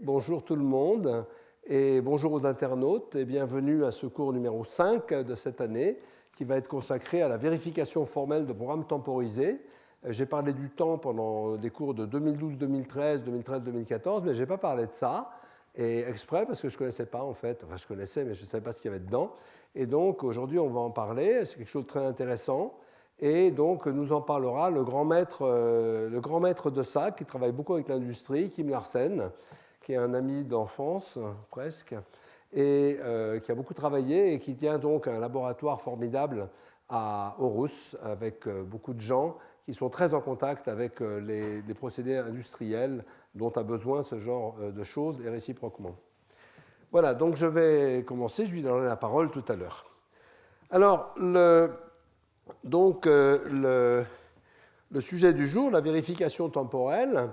Bonjour tout le monde et bonjour aux internautes et bienvenue à ce cours numéro 5 de cette année qui va être consacré à la vérification formelle de programmes temporisés. J'ai parlé du temps pendant des cours de 2012-2013, 2013-2014, mais je n'ai pas parlé de ça, et exprès parce que je ne connaissais pas en fait, enfin je connaissais mais je ne savais pas ce qu'il y avait dedans. Et donc aujourd'hui on va en parler, c'est quelque chose de très intéressant. Et donc nous en parlera le grand maître de ça, qui travaille beaucoup avec l'industrie, Kim Larsen, qui est un ami d'enfance, presque, et qui a beaucoup travaillé et qui tient donc un laboratoire formidable à Aarhus, avec beaucoup de gens qui sont très en contact avec les procédés industriels dont a besoin ce genre de choses et réciproquement. Voilà, donc je vais commencer, je lui donnerai la parole tout à l'heure. Alors, le sujet du jour, la vérification temporelle,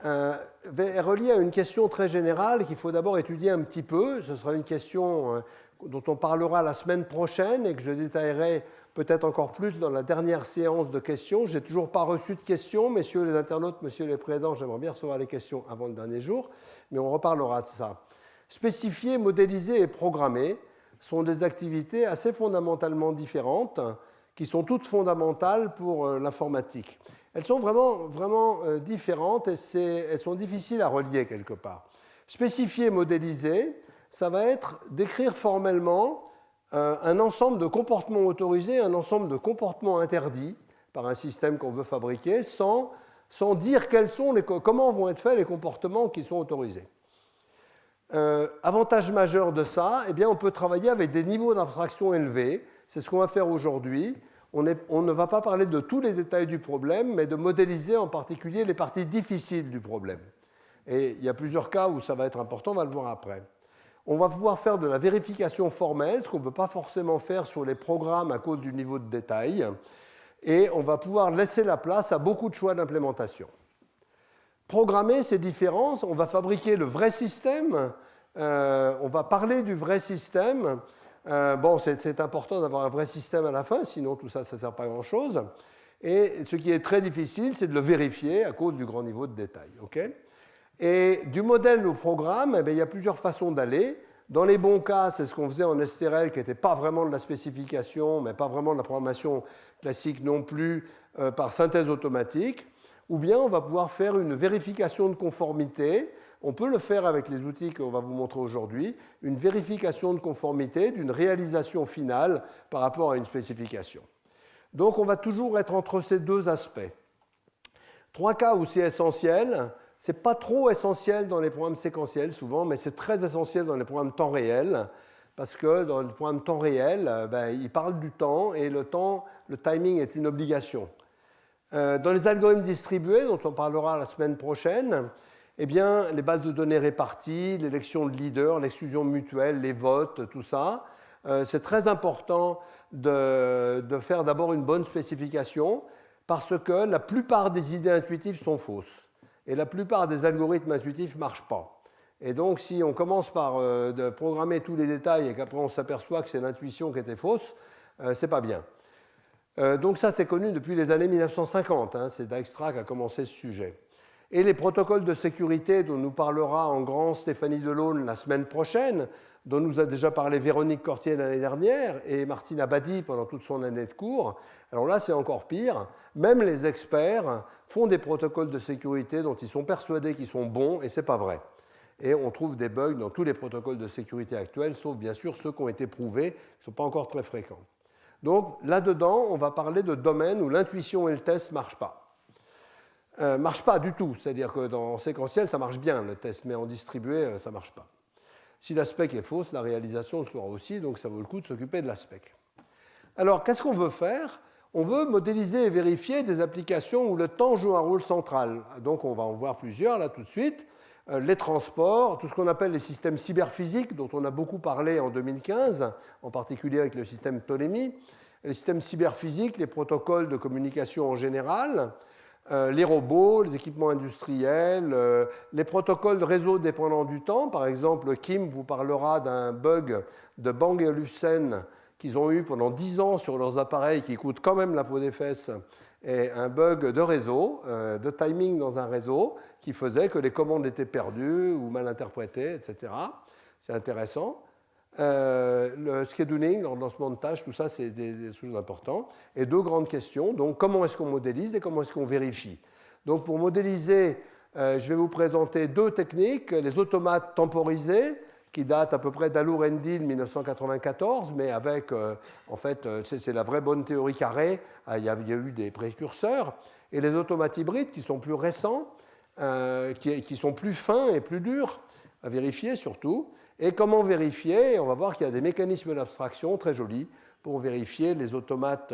est relié à une question très générale qu'il faut d'abord étudier un petit peu. Ce sera une question dont on parlera la semaine prochaine et que je détaillerai peut-être encore plus dans la dernière séance de questions. Je n'ai toujours pas reçu de questions. Messieurs les internautes, messieurs les présidents, j'aimerais bien recevoir les questions avant le dernier jour, mais on reparlera de ça. Spécifier, modéliser et programmer sont des activités assez fondamentalement différentes qui sont toutes fondamentales pour l'informatique. Elles sont vraiment différentes et elles sont difficiles à relier quelque part. Spécifier, modéliser, ça va être d'écrire formellement un ensemble de comportements autorisés, un ensemble de comportements interdits par un système qu'on veut fabriquer sans dire comment vont être faits les comportements qui sont autorisés. Avantage majeur de ça, eh bien, on peut travailler avec des niveaux d'abstraction élevés. C'est ce qu'on va faire aujourd'hui. On ne va pas parler de tous les détails du problème, mais de modéliser en particulier les parties difficiles du problème. Et il y a plusieurs cas où ça va être important, on va le voir après. On va pouvoir faire de la vérification formelle, ce qu'on ne peut pas forcément faire sur les programmes à cause du niveau de détail. Et on va pouvoir laisser la place à beaucoup de choix d'implémentation. Programmer, c'est différent. On va fabriquer le vrai système. On va parler du vrai système. C'est important d'avoir un vrai système à la fin, sinon tout ça, ça ne sert pas à grand-chose. Et ce qui est très difficile, c'est de le vérifier à cause du grand niveau de détail. Okay, et du modèle au programme, il y a plusieurs façons d'aller. Dans les bons cas, c'est ce qu'on faisait en STRL, qui n'était pas vraiment de la spécification, mais pas vraiment de la programmation classique non plus, par synthèse automatique. Ou bien on va pouvoir faire une vérification de conformité. On peut le faire avec les outils qu'on va vous montrer aujourd'hui, une vérification de conformité d'une réalisation finale par rapport à une spécification. Donc on va toujours être entre ces deux aspects. Trois cas où c'est essentiel. Ce n'est pas trop essentiel dans les programmes séquentiels souvent, mais c'est très essentiel dans les programmes temps réel, parce que dans le programme temps réel, il parle du temps, et le timing est une obligation. Dans les algorithmes distribués, dont on parlera la semaine prochaine, eh bien, les bases de données réparties, l'élection de leaders, l'exclusion mutuelle, les votes, tout ça, c'est très important de faire d'abord une bonne spécification, parce que la plupart des idées intuitives sont fausses. Et la plupart des algorithmes intuitifs ne marchent pas. Et donc, si on commence par de programmer tous les détails et qu'après on s'aperçoit que c'est l'intuition qui était fausse, c'est pas bien. Donc ça, c'est connu depuis les années 1950. C'est Dijkstra qui a commencé ce sujet. Et les protocoles de sécurité dont nous parlera en grand Stéphanie Delaune la semaine prochaine, dont nous a déjà parlé Véronique Cortier l'année dernière et Martine Abadi pendant toute son année de cours. Alors là, c'est encore pire. Même les experts font des protocoles de sécurité dont ils sont persuadés qu'ils sont bons, et ce n'est pas vrai. Et on trouve des bugs dans tous les protocoles de sécurité actuels, sauf bien sûr ceux qui ont été prouvés, qui ne sont pas encore très fréquents. Donc là-dedans, on va parler de domaines où l'intuition et le test ne marchent pas. Marche pas du tout, c'est-à-dire que dans séquentiel, ça marche bien le test, mais en distribué, ça ne marche pas. Si la spec est fausse, la réalisation le sera aussi, donc ça vaut le coup de s'occuper de la spec. Alors, qu'est-ce qu'on veut faire? On veut modéliser et vérifier des applications où le temps joue un rôle central. Donc, on va en voir plusieurs là tout de suite. Les transports, tout ce qu'on appelle les systèmes cyberphysiques, dont on a beaucoup parlé en 2015, en particulier avec le système Ptolémée, les systèmes cyberphysiques, les protocoles de communication en général, les robots, les équipements industriels, les protocoles de réseau dépendant du temps. Par exemple, Kim vous parlera d'un bug de Bang & Olufsen qu'ils ont eu pendant 10 ans sur leurs appareils qui coûtent quand même la peau des fesses et un bug de réseau, de timing dans un réseau, qui faisait que les commandes étaient perdues ou mal interprétées, etc. C'est intéressant. Le scheduling, l'ordonnancement de tâches, tout ça, c'est des choses importantes. Et deux grandes questions. Donc, comment est-ce qu'on modélise et comment est-ce qu'on vérifie? Donc, pour modéliser, je vais vous présenter deux techniques. Les automates temporisés, qui datent à peu près d'Allur-Endil 1994, mais avec, en fait, c'est la vraie bonne théorie carrée. Il y a eu des précurseurs. Et les automates hybrides, qui sont plus récents, qui sont plus fins et plus durs à vérifier surtout. Et comment vérifier? On va voir qu'il y a des mécanismes d'abstraction très jolis pour vérifier les automates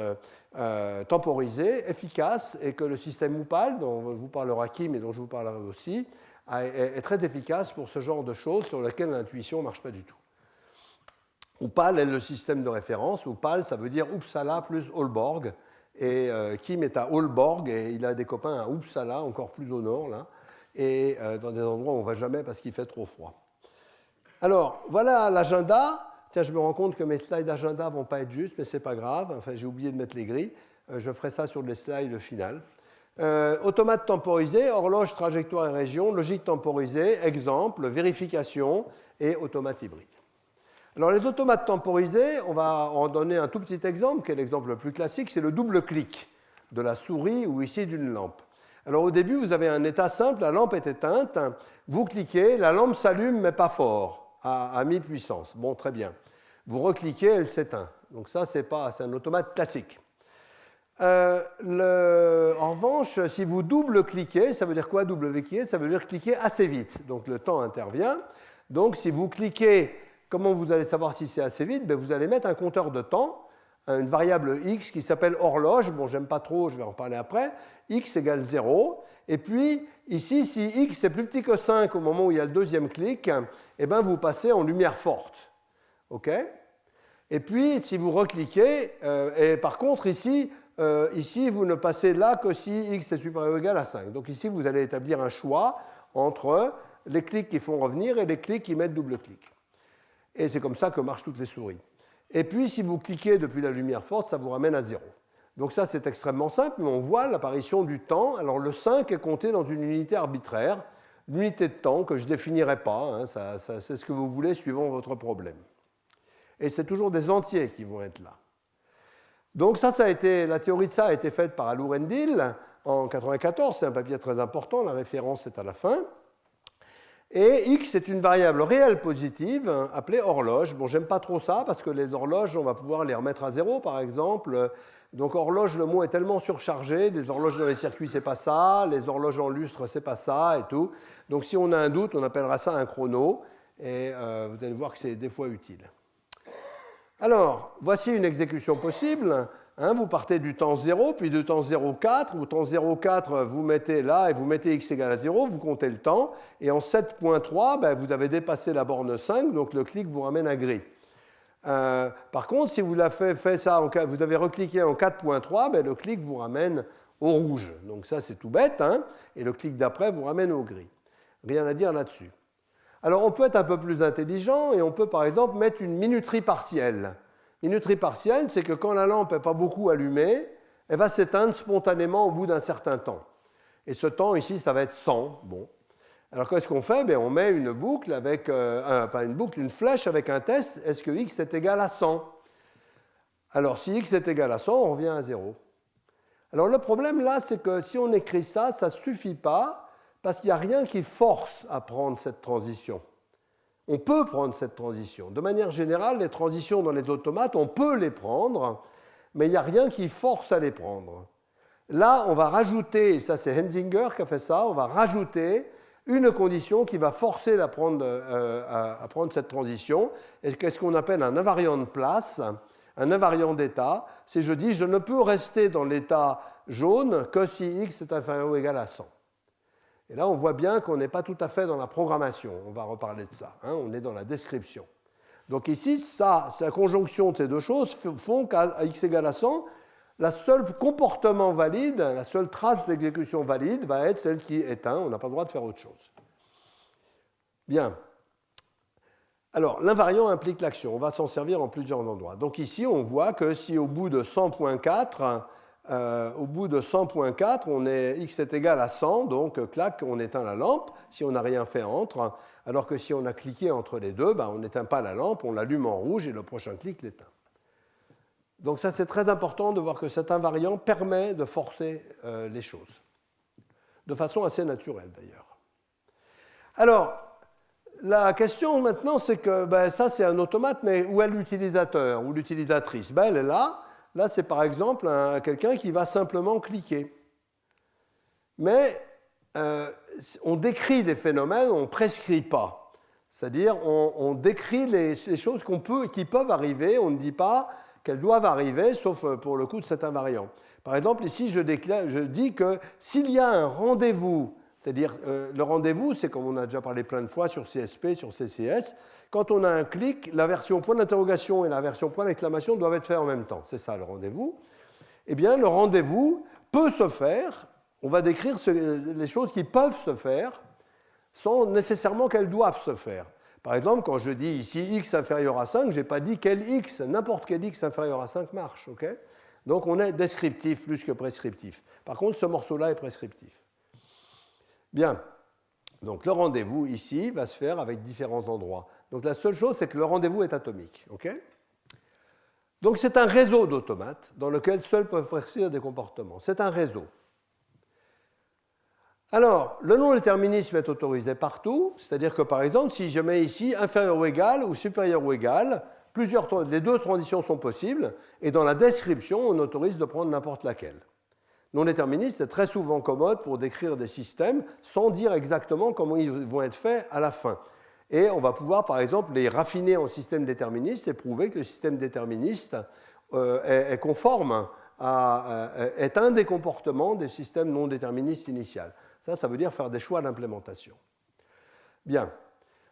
temporisés, efficaces, et que le système Upal, dont vous parlera Kim et dont je vous parlerai aussi, est très efficace pour ce genre de choses sur lesquelles l'intuition ne marche pas du tout. Upal est le système de référence. Upal, ça veut dire Uppsala plus Aalborg. Et Kim est à Aalborg et il a des copains à Uppsala, encore plus au nord, là, et dans des endroits où on ne va jamais parce qu'il fait trop froid. Alors, voilà l'agenda. Tiens, je me rends compte que mes slides d'agenda ne vont pas être justes, mais ce n'est pas grave. Enfin, j'ai oublié de mettre les grilles. Je ferai ça sur les slides finales. Automate temporisé, horloge, trajectoire et région, logique temporisée, exemple, vérification et automate hybride. Alors, les automates temporisés, on va en donner un tout petit exemple, qui est l'exemple le plus classique, c'est le double clic de la souris ou ici d'une lampe. Alors, au début, vous avez un état simple, la lampe est éteinte, vous cliquez, la lampe s'allume, mais pas fort, à mi-puissance. Bon, très bien. Vous recliquez, elle s'éteint. Donc ça, c'est un automate classique. En revanche, si vous double-cliquez, ça veut dire quoi double-cliquer? Ça veut dire cliquer assez vite. Donc le temps intervient. Donc si vous cliquez, comment vous allez savoir si c'est assez vite? Vous allez mettre un compteur de temps, une variable x qui s'appelle horloge. Bon, j'aime pas trop, je vais en parler après. X égale 0. Et puis, ici, si x est plus petit que 5 au moment où il y a le deuxième clic, eh bien, vous passez en lumière forte. OK? Et puis, si vous recliquez, et par contre, ici, vous ne passez là que si x est supérieur ou égal à 5. Donc ici, vous allez établir un choix entre les clics qui font revenir et les clics qui mettent double-clic. Et c'est comme ça que marchent toutes les souris. Et puis, si vous cliquez depuis la lumière forte, ça vous ramène à 0. Donc ça, c'est extrêmement simple, mais on voit l'apparition du temps. Alors le 5 est compté dans une unité arbitraire, l'unité de temps que je ne définirai pas. Hein, c'est ce que vous voulez suivant votre problème. Et c'est toujours des entiers qui vont être là. Donc la théorie de ça a été faite par Allur-Endil en 1994. C'est un papier très important, la référence est à la fin. Et x est une variable réelle positive appelée horloge. Bon, j'aime pas trop ça parce que les horloges, on va pouvoir les remettre à 0 par exemple. Donc horloge, le mot est tellement surchargé. Les horloges dans les circuits, c'est pas ça. Les horloges en lustre, c'est pas ça et tout. Donc si on a un doute, on appellera ça un chrono. Et vous allez voir que c'est des fois utile. Alors, voici une exécution possible. Vous partez du temps 0, puis du temps 0,4. Au temps 0,4, vous mettez là et vous mettez x égale à 0, vous comptez le temps. Et en 7.3, vous avez dépassé la borne 5, donc le clic vous ramène à gris. Par contre, si vous avez fait ça, vous avez recliqué en 4.3, le clic vous ramène au rouge. Donc ça, c'est tout bête. Et le clic d'après vous ramène au gris. Rien à dire là-dessus. Alors, on peut être un peu plus intelligent et on peut, par exemple, mettre une minuterie partielle. Minuterie partielle, c'est que quand la lampe n'est pas beaucoup allumée, elle va s'éteindre spontanément au bout d'un certain temps. Et ce temps, ici, ça va être 100. Bon. Alors, qu'est-ce qu'on fait? On met une boucle avec, pas une boucle, une flèche avec un test. Est-ce que x est égal à 100? Alors, si x est égal à 100, on revient à 0. Alors, le problème, là, c'est que si on écrit ça, ça ne suffit pas parce qu'il n'y a rien qui force à prendre cette transition. On peut prendre cette transition. De manière générale, les transitions dans les automates, on peut les prendre, mais il n'y a rien qui force à les prendre. Là, on va rajouter, et ça c'est Hensinger qui a fait ça, on va rajouter une condition qui va forcer à prendre cette transition, et qu'est-ce qu'on appelle un invariant de place, un invariant d'état. C'est je dis, je ne peux rester dans l'état jaune que si x est inférieur ou égal à 100. Et là, on voit bien qu'on n'est pas tout à fait dans la programmation. On va reparler de ça. On est dans la description. Donc ici, ça, c'est la conjonction de ces deux choses font qu'à x égale à 100, la seule comportement valide, la seule trace d'exécution valide va être celle qui est 1. On n'a pas le droit de faire autre chose. Bien. Alors, l'invariant implique l'action. On va s'en servir en plusieurs endroits. Donc ici, on voit que si au bout de 100.4, au bout de 100.4, x est égal à 100, donc clac, on éteint la lampe, si on n'a rien fait entre, alors que si on a cliqué entre les deux, on n'éteint pas la lampe, on l'allume en rouge et le prochain clic l'éteint. Donc ça, c'est très important de voir que cet invariant permet de forcer les choses, de façon assez naturelle d'ailleurs. Alors, la question maintenant, c'est que ça, c'est un automate, mais où est l'utilisateur ou l'utilisatrice? Elle est là. Là, c'est par exemple quelqu'un qui va simplement cliquer. Mais on décrit des phénomènes, on ne prescrit pas. C'est-à-dire, on décrit les choses qui peuvent arriver, on ne dit pas qu'elles doivent arriver, sauf pour le coup de cet invariant. Par exemple, ici, je dis que s'il y a un rendez-vous, c'est-à-dire le rendez-vous, c'est comme on a déjà parlé plein de fois sur CSP, sur CCS, quand on a un clic, la version point d'interrogation et la version point d'exclamation doivent être faites en même temps. C'est ça le rendez-vous. Eh bien, le rendez-vous peut se faire, on va décrire les choses qui peuvent se faire sans nécessairement qu'elles doivent se faire. Par exemple, quand je dis ici x inférieur à 5, je n'ai pas dit quel x, n'importe quel x inférieur à 5 marche. Okay? Donc on est descriptif plus que prescriptif. Par contre, ce morceau-là est prescriptif. Bien. Donc le rendez-vous ici va se faire avec différents endroits. Donc la seule chose, c'est que le rendez-vous est atomique. Okay? Donc c'est un réseau d'automates dans lequel seuls peuvent prescrire des comportements. C'est un réseau. Alors, le non-déterminisme est autorisé partout, c'est-à-dire que par exemple, si je mets ici inférieur ou égal ou supérieur ou égal, les deux transitions sont possibles, et dans la description, on autorise de prendre n'importe laquelle. Non-déterministe, c'est très souvent commode pour décrire des systèmes sans dire exactement comment ils vont être faits à la fin. Et on va pouvoir, par exemple, les raffiner en système déterministe et prouver que le système déterministe est conforme, est un des comportements des systèmes non déterministes initiaux. Ça veut dire faire des choix d'implémentation. Bien.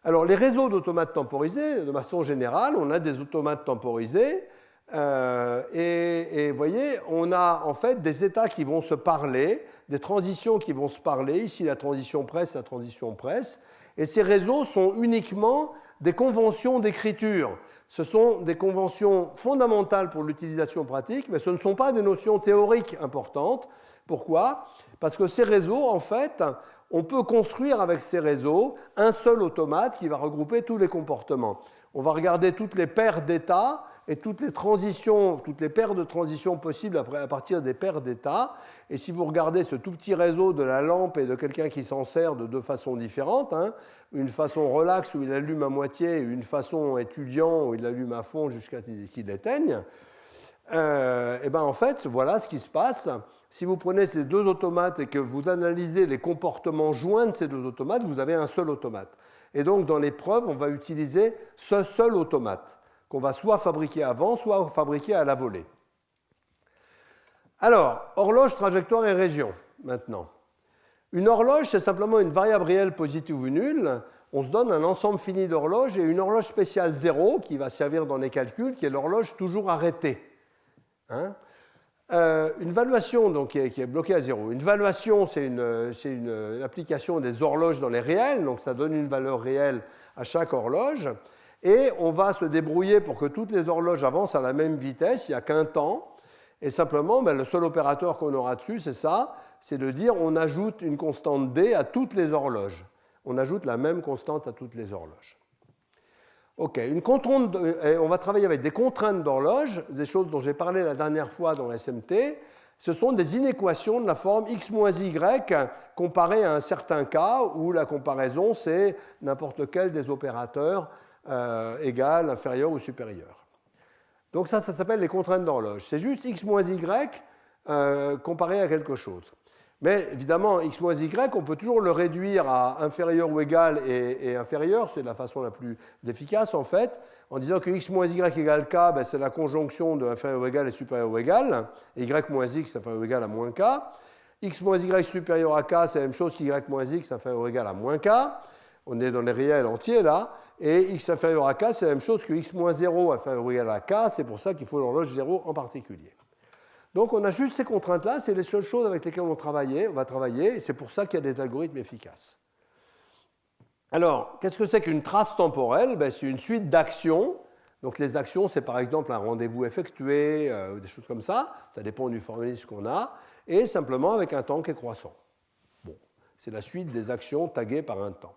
Alors, les réseaux d'automates temporisés, de façon générale, on a des automates temporisés. Et vous voyez, on a en fait des états qui vont se parler, des transitions qui vont se parler. Ici, la transition presse, la transition presse. Et ces réseaux sont uniquement des conventions d'écriture. Ce sont des conventions fondamentales pour l'utilisation pratique, mais ce ne sont pas des notions théoriques importantes. Pourquoi ? Parce que ces réseaux, en fait, on peut construire avec ces réseaux un seul automate qui va regrouper tous les comportements. On va regarder toutes les paires d'états et toutes les paires de transitions possibles à partir des paires d'états. Et si vous regardez ce tout petit réseau de la lampe et de quelqu'un qui s'en sert de deux façons différentes, une façon relax où il allume à moitié et une façon étudiant où il allume à fond jusqu'à ce qu'il éteigne, et bien en fait, voilà ce qui se passe. Si vous prenez ces deux automates et que vous analysez les comportements joints de ces deux automates, vous avez un seul automate. Et donc, dans l'épreuve, on va utiliser ce seul automate qu'on va soit fabriquer avant, soit fabriquer à la volée. Alors, horloge, trajectoire et région, maintenant. Une horloge, c'est simplement une variable réelle positive ou nulle. On se donne un ensemble fini d'horloges et une horloge spéciale 0 qui va servir dans les calculs, qui est l'horloge toujours arrêtée. Une valuation donc, qui est bloquée à 0. Une valuation, c'est une application des horloges dans les réels, donc ça donne une valeur réelle à chaque horloge. Et on va se débrouiller pour que toutes les horloges avancent à la même vitesse, il n'y a qu'un temps. Et simplement, le seul opérateur qu'on aura dessus, c'est ça, c'est de dire on ajoute une constante D à toutes les horloges. On ajoute la même constante à toutes les horloges. OK, on va travailler avec des contraintes d'horloge, des choses dont j'ai parlé la dernière fois dans SMT. Ce sont des inéquations de la forme x moins y comparées à un certain cas où la comparaison, c'est n'importe lequel des opérateurs égal, inférieur ou supérieur. Donc ça s'appelle les contraintes d'horloge. C'est juste x moins y comparé à quelque chose. Mais évidemment, x moins y, on peut toujours le réduire à inférieur ou égal et inférieur. C'est la façon la plus efficace, en fait, en disant que x moins y égale k, c'est la conjonction de inférieur ou égal et supérieur ou égal. Et y moins x, inférieur ou égal à moins k. X moins y supérieur à k, c'est la même chose qu'y moins x, inférieur ou égal à moins k. On est dans les réels entiers, là. Et x inférieur à k, c'est la même chose que x moins 0 inférieur ou égal à k. C'est pour ça qu'il faut l'horloge 0 en particulier. Donc on a juste ces contraintes-là, c'est les seules choses avec lesquelles on va travailler, et c'est pour ça qu'il y a des algorithmes efficaces. Alors, qu'est-ce que c'est qu'une trace temporelle ? C'est une suite d'actions Donc les actions, c'est par exemple un rendez-vous effectué, des choses comme ça. Ça dépend du formalisme qu'on a. Et simplement avec un temps qui est croissant. Bon, c'est la suite des actions taguées par un temps.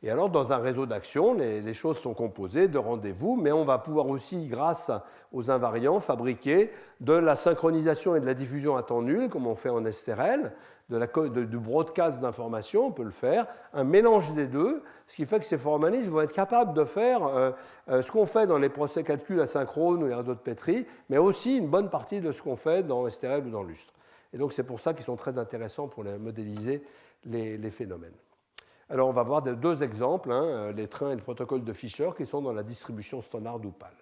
Et alors, dans un réseau d'actions, les choses sont composées de rendez-vous, mais on va pouvoir aussi, grâce aux invariants, fabriquer de la synchronisation et de la diffusion à temps nul, comme on fait en SRL, du broadcast d'informations, on peut le faire, un mélange des deux, ce qui fait que ces formalistes vont être capables de faire ce qu'on fait dans les procès calculs asynchrones ou les réseaux de Petri, mais aussi une bonne partie de ce qu'on fait dans SRL ou dans Lustre. Et donc, c'est pour ça qu'ils sont très intéressants pour modéliser les phénomènes. Alors, on va voir deux exemples, les trains et le protocole de Fisher, qui sont dans la distribution standard d'Opal.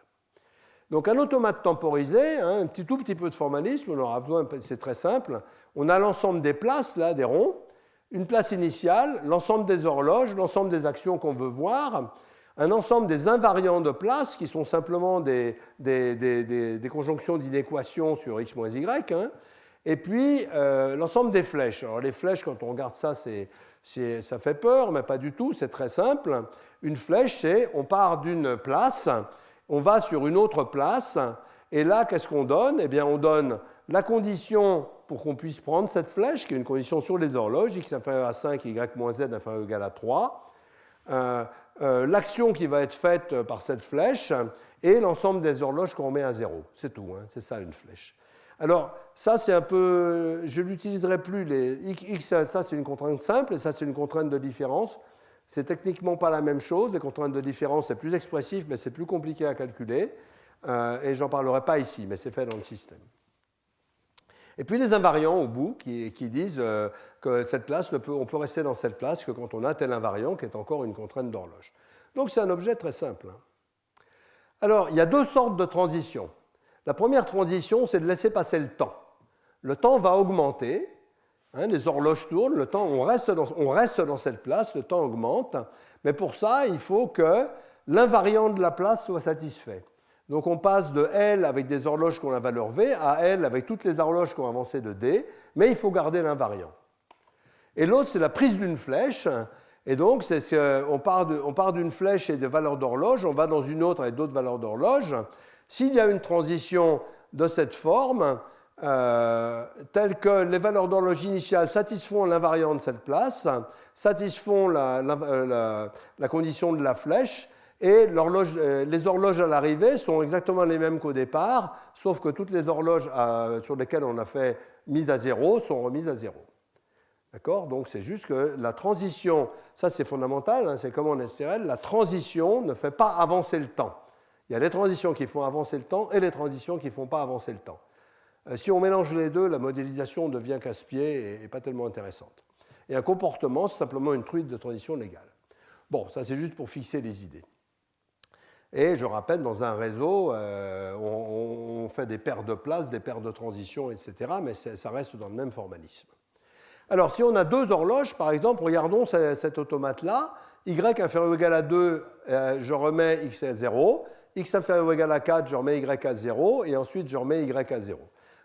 Donc, un automate temporisé, un tout petit peu de formalisme, on aura besoin, c'est très simple. On a l'ensemble des places, là, des ronds, une place initiale, l'ensemble des horloges, l'ensemble des actions qu'on veut voir, un ensemble des invariants de place, qui sont simplement des conjonctions d'inéquations sur x moins y, et puis l'ensemble des flèches. Alors, les flèches, quand on regarde ça, ça fait peur, mais pas du tout, c'est très simple. Une flèche, c'est on part d'une place, on va sur une autre place, et là, qu'est-ce qu'on donne? Eh bien, on donne la condition pour qu'on puisse prendre cette flèche, qui est une condition sur les horloges, x inférieur à 5, y moins z inférieur ou égal à 3, l'action qui va être faite par cette flèche, et l'ensemble des horloges qu'on remet à 0. C'est tout, c'est ça une flèche. Alors, ça, c'est un peu. Je n'utiliserai plus les. X, ça, c'est une contrainte simple, et ça, c'est une contrainte de différence. C'est techniquement pas la même chose. Les contraintes de différence, c'est plus expressif, mais c'est plus compliqué à calculer. Et j'en parlerai pas ici, mais c'est fait dans le système. Et puis les invariants au bout qui disent que cette place, on peut rester dans cette place que quand on a tel invariant qui est encore une contrainte d'horloge. Donc, c'est un objet très simple. Alors, il y a deux sortes de transitions. La première transition, c'est de laisser passer le temps. Le temps va augmenter, les horloges tournent, le temps, on reste dans cette place, le temps augmente, mais pour ça, il faut que l'invariant de la place soit satisfait. Donc on passe de L avec des horloges qui ont la valeur V à L avec toutes les horloges qui ont avancé de D, mais il faut garder l'invariant. Et l'autre, c'est la prise d'une flèche, et donc on part d'une flèche et de valeurs d'horloge, on va dans une autre avec d'autres valeurs d'horloge. S'il y a une transition de cette forme, telle que les valeurs d'horloge initiales satisfont l'invariant de cette place, satisfont la condition de la flèche, et les horloges à l'arrivée sont exactement les mêmes qu'au départ, sauf que toutes les horloges sur lesquelles on a fait mise à 0 sont remises à 0. D'accord? Donc c'est juste que la transition, ça c'est fondamental, c'est comme en SRL, la transition ne fait pas avancer le temps. Il y a les transitions qui font avancer le temps et les transitions qui ne font pas avancer le temps. Si on mélange les deux, la modélisation devient casse-pied et pas tellement intéressante. Et un comportement, c'est simplement une truite de transition légale. Bon, ça c'est juste pour fixer les idées. Et je rappelle, dans un réseau, on fait des paires de places, des paires de transitions, etc., mais ça reste dans le même formalisme. Alors, si on a deux horloges, par exemple, regardons cet automate-là, y inférieur ou égal à 2, je remets x à 0, x inférieur ou égal à 4, je remets y à 0, et ensuite je remets y à 0.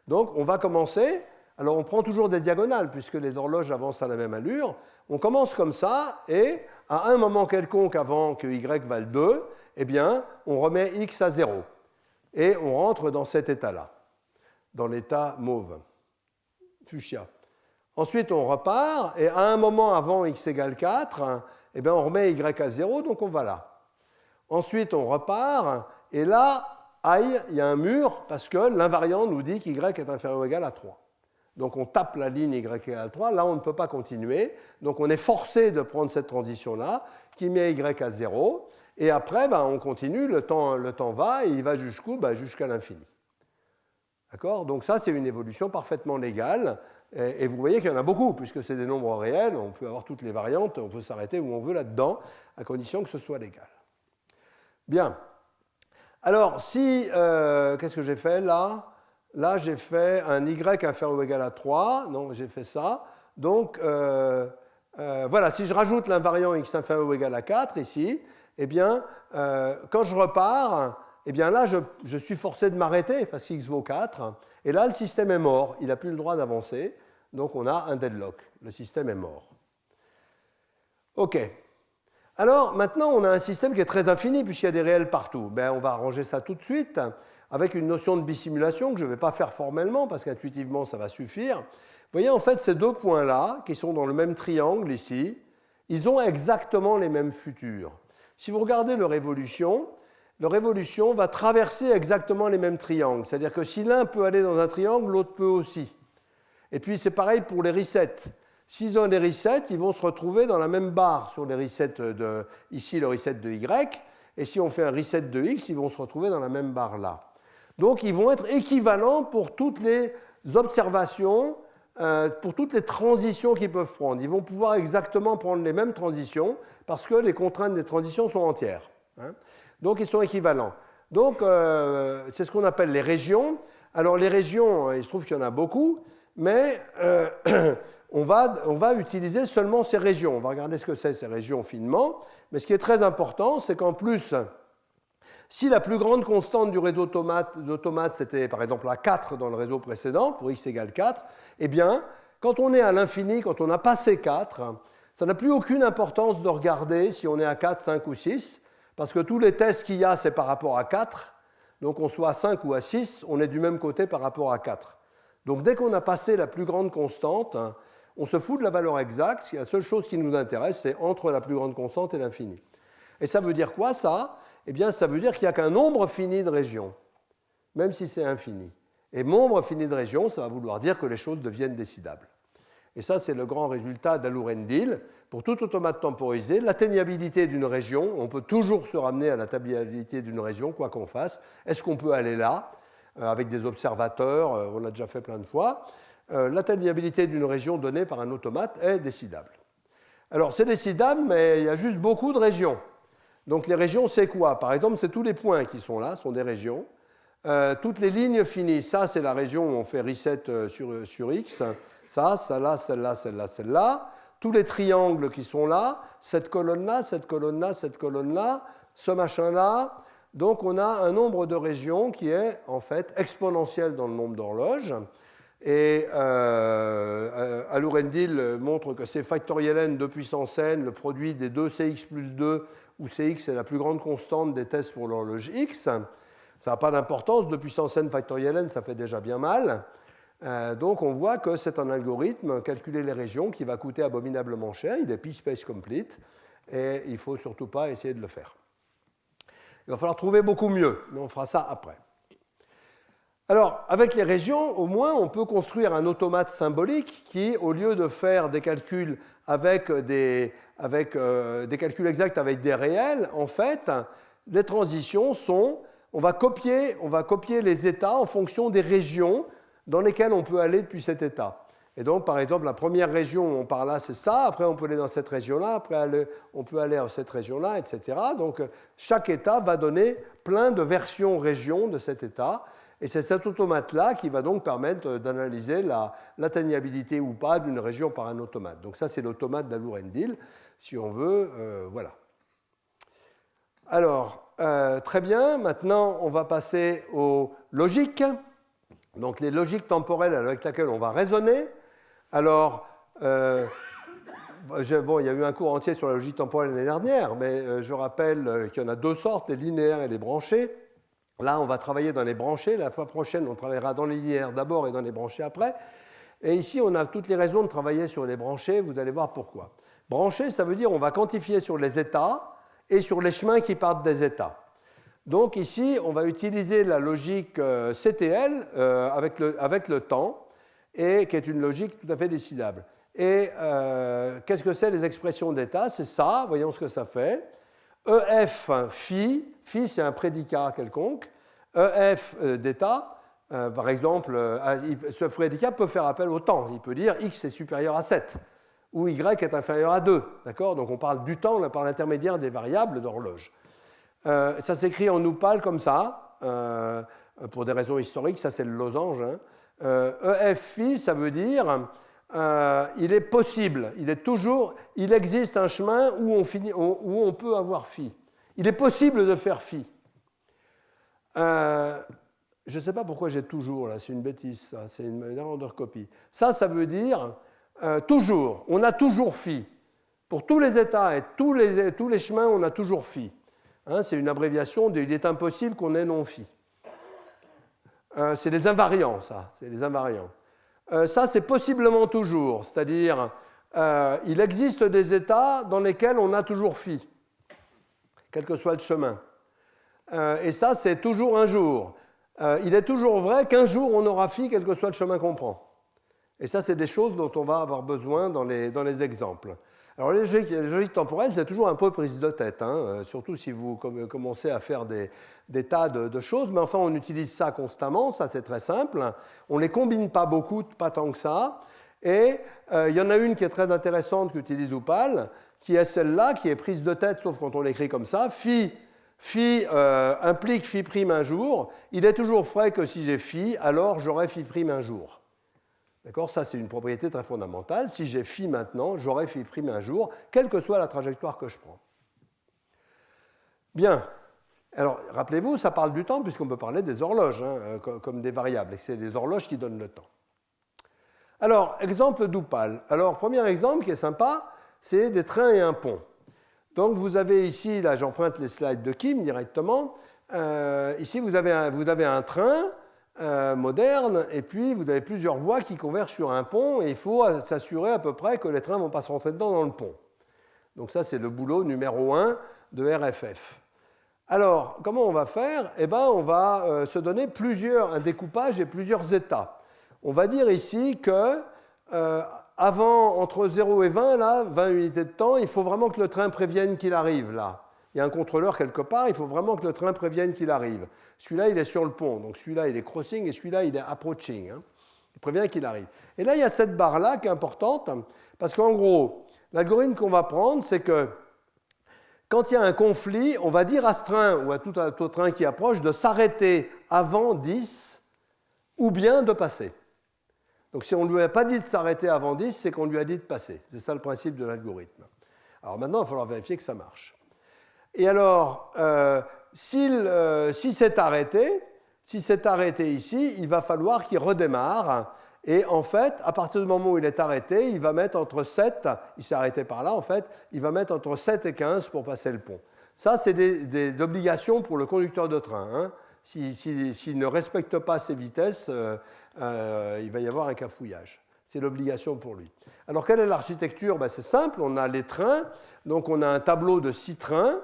Donc, on va commencer. Alors, on prend toujours des diagonales, puisque les horloges avancent à la même allure. On commence comme ça, et à un moment quelconque avant que y vale 2, eh bien, on remet x à 0. Et on rentre dans cet état-là, dans l'état mauve, fuchsia. Ensuite, on repart, et à un moment avant x égale 4, eh bien, on remet y à 0, donc on va là. Ensuite, on repart, et là, aïe, il y a un mur, parce que l'invariant nous dit qu'y est inférieur ou égal à 3. Donc on tape la ligne y égale à 3, là on ne peut pas continuer, donc on est forcé de prendre cette transition-là, qui met y à 0, et après, on continue, le temps va, et il va jusqu'à l'infini. D'accord? Donc ça, c'est une évolution parfaitement légale, et vous voyez qu'il y en a beaucoup, puisque c'est des nombres réels, on peut avoir toutes les variantes, on peut s'arrêter où on veut là-dedans, à condition que ce soit légal. Bien. Alors, qu'est-ce que j'ai fait là? Là, j'ai fait un y inférieur ou égal à 3, donc j'ai fait ça. Donc, voilà, si je rajoute l'invariant x inférieur ou égal à 4 ici, eh bien, quand je repars, eh bien là, je suis forcé de m'arrêter parce que x vaut 4. Et là, le système est mort, il n'a plus le droit d'avancer. Donc, on a un deadlock. Le système est mort. OK. Alors, maintenant, on a un système qui est très infini, puisqu'il y a des réels partout. Ben, on va arranger ça tout de suite avec une notion de bissimulation que je ne vais pas faire formellement, parce qu'intuitivement, ça va suffire. Vous voyez, en fait, ces deux points-là, qui sont dans le même triangle ici, ils ont exactement les mêmes futurs. Si vous regardez leur évolution va traverser exactement les mêmes triangles. C'est-à-dire que si l'un peut aller dans un triangle, l'autre peut aussi. Et puis, c'est pareil pour les resets. S'ils ont des resets, ils vont se retrouver dans la même barre sur les resets de, ici le reset de Y, et si on fait un reset de X, ils vont se retrouver dans la même barre là. Donc ils vont être équivalents pour toutes les observations, pour toutes les transitions qu'ils peuvent prendre. Ils vont pouvoir exactement prendre les mêmes transitions parce que les contraintes des transitions sont entières. Donc ils sont équivalents. Donc c'est ce qu'on appelle les régions. Alors les régions, il se trouve qu'il y en a beaucoup, mais on va utiliser seulement ces régions. On va regarder ce que c'est ces régions finement. Mais ce qui est très important, c'est qu'en plus, si la plus grande constante du réseau d'automates, c'était par exemple la 4 dans le réseau précédent, pour x égale 4, eh bien, quand on est à l'infini, quand on a passé 4, ça n'a plus aucune importance de regarder si on est à 4, 5 ou 6, parce que tous les tests qu'il y a, c'est par rapport à 4. Donc on soit à 5 ou à 6, on est du même côté par rapport à 4. Donc dès qu'on a passé la plus grande constante, on se fout de la valeur exacte. La seule chose qui nous intéresse, c'est entre la plus grande constante et l'infini. Et ça veut dire quoi, ça? Eh bien, ça veut dire qu'il n'y a qu'un nombre fini de régions, même si c'est infini. Et nombre fini de régions, ça va vouloir dire que les choses deviennent décidables. Et ça, c'est le grand résultat d'Alou-Rendil. Pour tout automate temporisé, l'atteignabilité d'une région, on peut toujours se ramener à l'atteignabilité d'une région, quoi qu'on fasse. Est-ce qu'on peut aller là, avec des observateurs? On l'a déjà fait plein de fois. L'atteignabilité d'une région donnée par un automate est décidable. Alors, c'est décidable, mais il y a juste beaucoup de régions. Donc, les régions, c'est quoi? Par exemple, c'est tous les points qui sont là, sont des régions. Toutes les lignes finies, ça, c'est la région où on fait reset sur X. Ça, celle-là, celle-là, celle-là, celle-là. Tous les triangles qui sont là, cette colonne-là, cette colonne-là, cette colonne-là, ce machin-là. Donc, on a un nombre de régions qui est, en fait, exponentiel dans le nombre d'horloges. Et Alou-Rendil montre que c'est factoriel n 2 puissance n, le produit des deux Cx plus 2, où Cx est la plus grande constante des tests pour l'horloge X. Ça n'a pas d'importance, 2 puissance n factoriel n, ça fait déjà bien mal. Donc on voit que c'est un algorithme, calculer les régions, qui va coûter abominablement cher. Il est p-space complete, et il ne faut surtout pas essayer de le faire. Il va falloir trouver beaucoup mieux, mais on fera ça après. Alors, avec les régions, au moins, on peut construire un automate symbolique qui, au lieu de faire des calculs avec des calculs exacts avec des réels, en fait, les transitions sont, on va copier les états en fonction des régions dans lesquelles on peut aller depuis cet état. Et donc, par exemple, la première région où on part là, c'est ça, après on peut aller dans cette région-là, après on peut aller dans cette région-là, etc. Donc, chaque état va donner plein de versions régions de cet état. Et c'est cet automate-là qui va donc permettre d'analyser l'atteignabilité ou pas d'une région par un automate. Donc ça, c'est l'automate d'Alou-Rendil, si on veut. Voilà. Alors, très bien. Maintenant, on va passer aux logiques. Donc les logiques temporelles avec lesquelles on va raisonner. Alors, bon, il y a eu un cours entier sur la logique temporelle l'année dernière, mais je rappelle qu'il y en a deux sortes, les linéaires et les branchés. Là, on va travailler dans les branchés. La fois prochaine, on travaillera dans les linéaires d'abord et dans les branchés après. Et ici, on a toutes les raisons de travailler sur les branchés. Vous allez voir pourquoi. Branchés, ça veut dire qu'on va quantifier sur les états et sur les chemins qui partent des états. Donc ici, on va utiliser la logique CTL avec le temps, et qui est une logique tout à fait décidable. Et qu'est-ce que c'est les expressions d'état? C'est ça, voyons ce que ça fait. EF phi, phi c'est un prédicat quelconque, EF d'état, par exemple, ce prédicat peut faire appel au temps. Il peut dire x est supérieur à 7 ou y est inférieur à 2. D'accord? Donc on parle du temps par l'intermédiaire des variables d'horloge. Ça s'écrit en Nupal comme ça, pour des raisons historiques, ça c'est le losange. Hein. EF phi, ça veut dire il est possible, il existe un chemin où on peut avoir phi. Il est possible de faire phi. Je ne sais pas pourquoi j'ai toujours, là, c'est une bêtise, ça, c'est une erreur d'orthographe. Ça veut dire toujours, on a toujours phi. Pour tous les états et tous les chemins, on a toujours phi. Hein, c'est une abréviation de « il est impossible qu'on ait non phi ». C'est les invariants, ça. C'est les invariants. Ça, c'est possiblement toujours. C'est-à-dire, il existe des états dans lesquels on a toujours phi, quel que soit le chemin. Et ça, c'est toujours un jour. Il est toujours vrai qu'un jour, on aura phi, quel que soit le chemin qu'on prend. Et ça, c'est des choses dont on va avoir besoin dans les exemples. Alors, les logiques temporelles, c'est toujours un peu prise de tête, hein, surtout si vous commencez à faire des tas de choses, mais enfin, on utilise ça constamment, ça c'est très simple. On ne les combine pas beaucoup, pas tant que ça. Et il y en a une qui est très intéressante qu'utilise Upal, qui est celle-là, qui est prise de tête, sauf quand on l'écrit comme ça. Phi implique phi prime un jour. Il est toujours vrai que si j'ai phi, alors j'aurai phi prime un jour. D'accord ? Ça, c'est une propriété très fondamentale. Si j'ai phi maintenant, j'aurai phi prime un jour, quelle que soit la trajectoire que je prends. Bien. Alors, rappelez-vous, ça parle du temps, puisqu'on peut parler des horloges, hein, comme des variables, et c'est les horloges qui donnent le temps. Alors, exemple d'Upal. Alors, premier exemple qui est sympa, c'est des trains et un pont. Donc, vous avez ici, là, j'emprunte les slides de Kim directement. Ici, vous avez un train moderne, et puis vous avez plusieurs voies qui convergent sur un pont, et il faut s'assurer à peu près que les trains ne vont pas se rentrer dedans dans le pont. Donc ça, c'est le boulot numéro 1 de RFF. Alors, comment on va faire ? Eh bien, on va se donner un découpage et plusieurs états. On va dire ici que entre 0 et 20, là, 20 unités de temps, il faut vraiment que le train prévienne qu'il arrive, là. Il y a un contrôleur quelque part, il faut vraiment que le train prévienne qu'il arrive. Celui-là, il est sur le pont, donc celui-là, il est crossing, et celui-là, il est approaching. Hein. Il prévient qu'il arrive. Et là, il y a cette barre-là qui est importante, parce qu'en gros, l'algorithme qu'on va prendre, c'est que quand il y a un conflit, on va dire à ce train, ou à tout autre train qui approche, de s'arrêter avant 10, ou bien de passer. Donc si on ne lui a pas dit de s'arrêter avant 10, c'est qu'on lui a dit de passer. C'est ça le principe de l'algorithme. Alors maintenant, il va falloir vérifier que ça marche. Et alors, si c'est arrêté ici, il va falloir qu'il redémarre. Et en fait, à partir du moment où il est arrêté, il va mettre entre 7, il s'est arrêté par là en fait, il va mettre entre 7 et 15 pour passer le pont. Ça, c'est des obligations pour le conducteur de train. Hein. S'il ne respecte pas ces vitesses, il va y avoir un cafouillage. C'est l'obligation pour lui. Alors, quelle est l'architecture ? Ben, c'est simple, on a les trains, donc on a un tableau de 6 trains.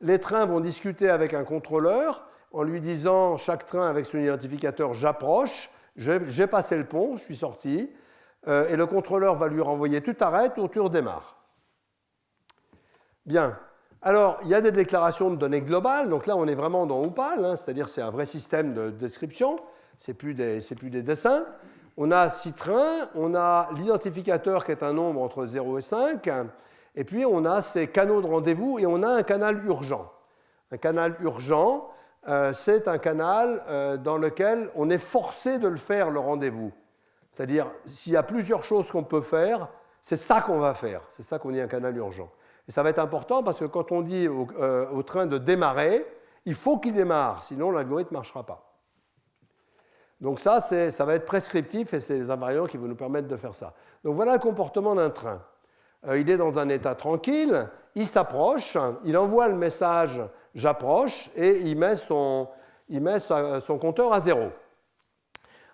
Les trains vont discuter avec un contrôleur en lui disant, chaque train avec son identificateur, j'approche, j'ai passé le pont, je suis sorti, et le contrôleur va lui renvoyer tu t'arrêtes ou tu redémarres. Bien. Alors, il y a des déclarations de données globales, donc là on est vraiment dans Upal, hein, c'est-à-dire c'est un vrai système de description, c'est plus des dessins. On a 6 trains, on a l'identificateur qui est un nombre entre 0 et 5, et puis on a ces canaux de rendez-vous et on a un canal urgent. Un canal urgent, c'est un canal dans lequel on est forcé de le faire, le rendez-vous. C'est-à-dire, s'il y a plusieurs choses qu'on peut faire, c'est ça qu'on va faire. C'est ça qu'on dit un canal urgent. Et ça va être important parce que quand on dit au train de démarrer, il faut qu'il démarre, sinon l'algorithme ne marchera pas. Donc ça va être prescriptif et c'est les invariants qui vont nous permettre de faire ça. Donc voilà le comportement d'un train. Il est dans un état tranquille, il s'approche, il envoie le message « j'approche » et il met son compteur à 0.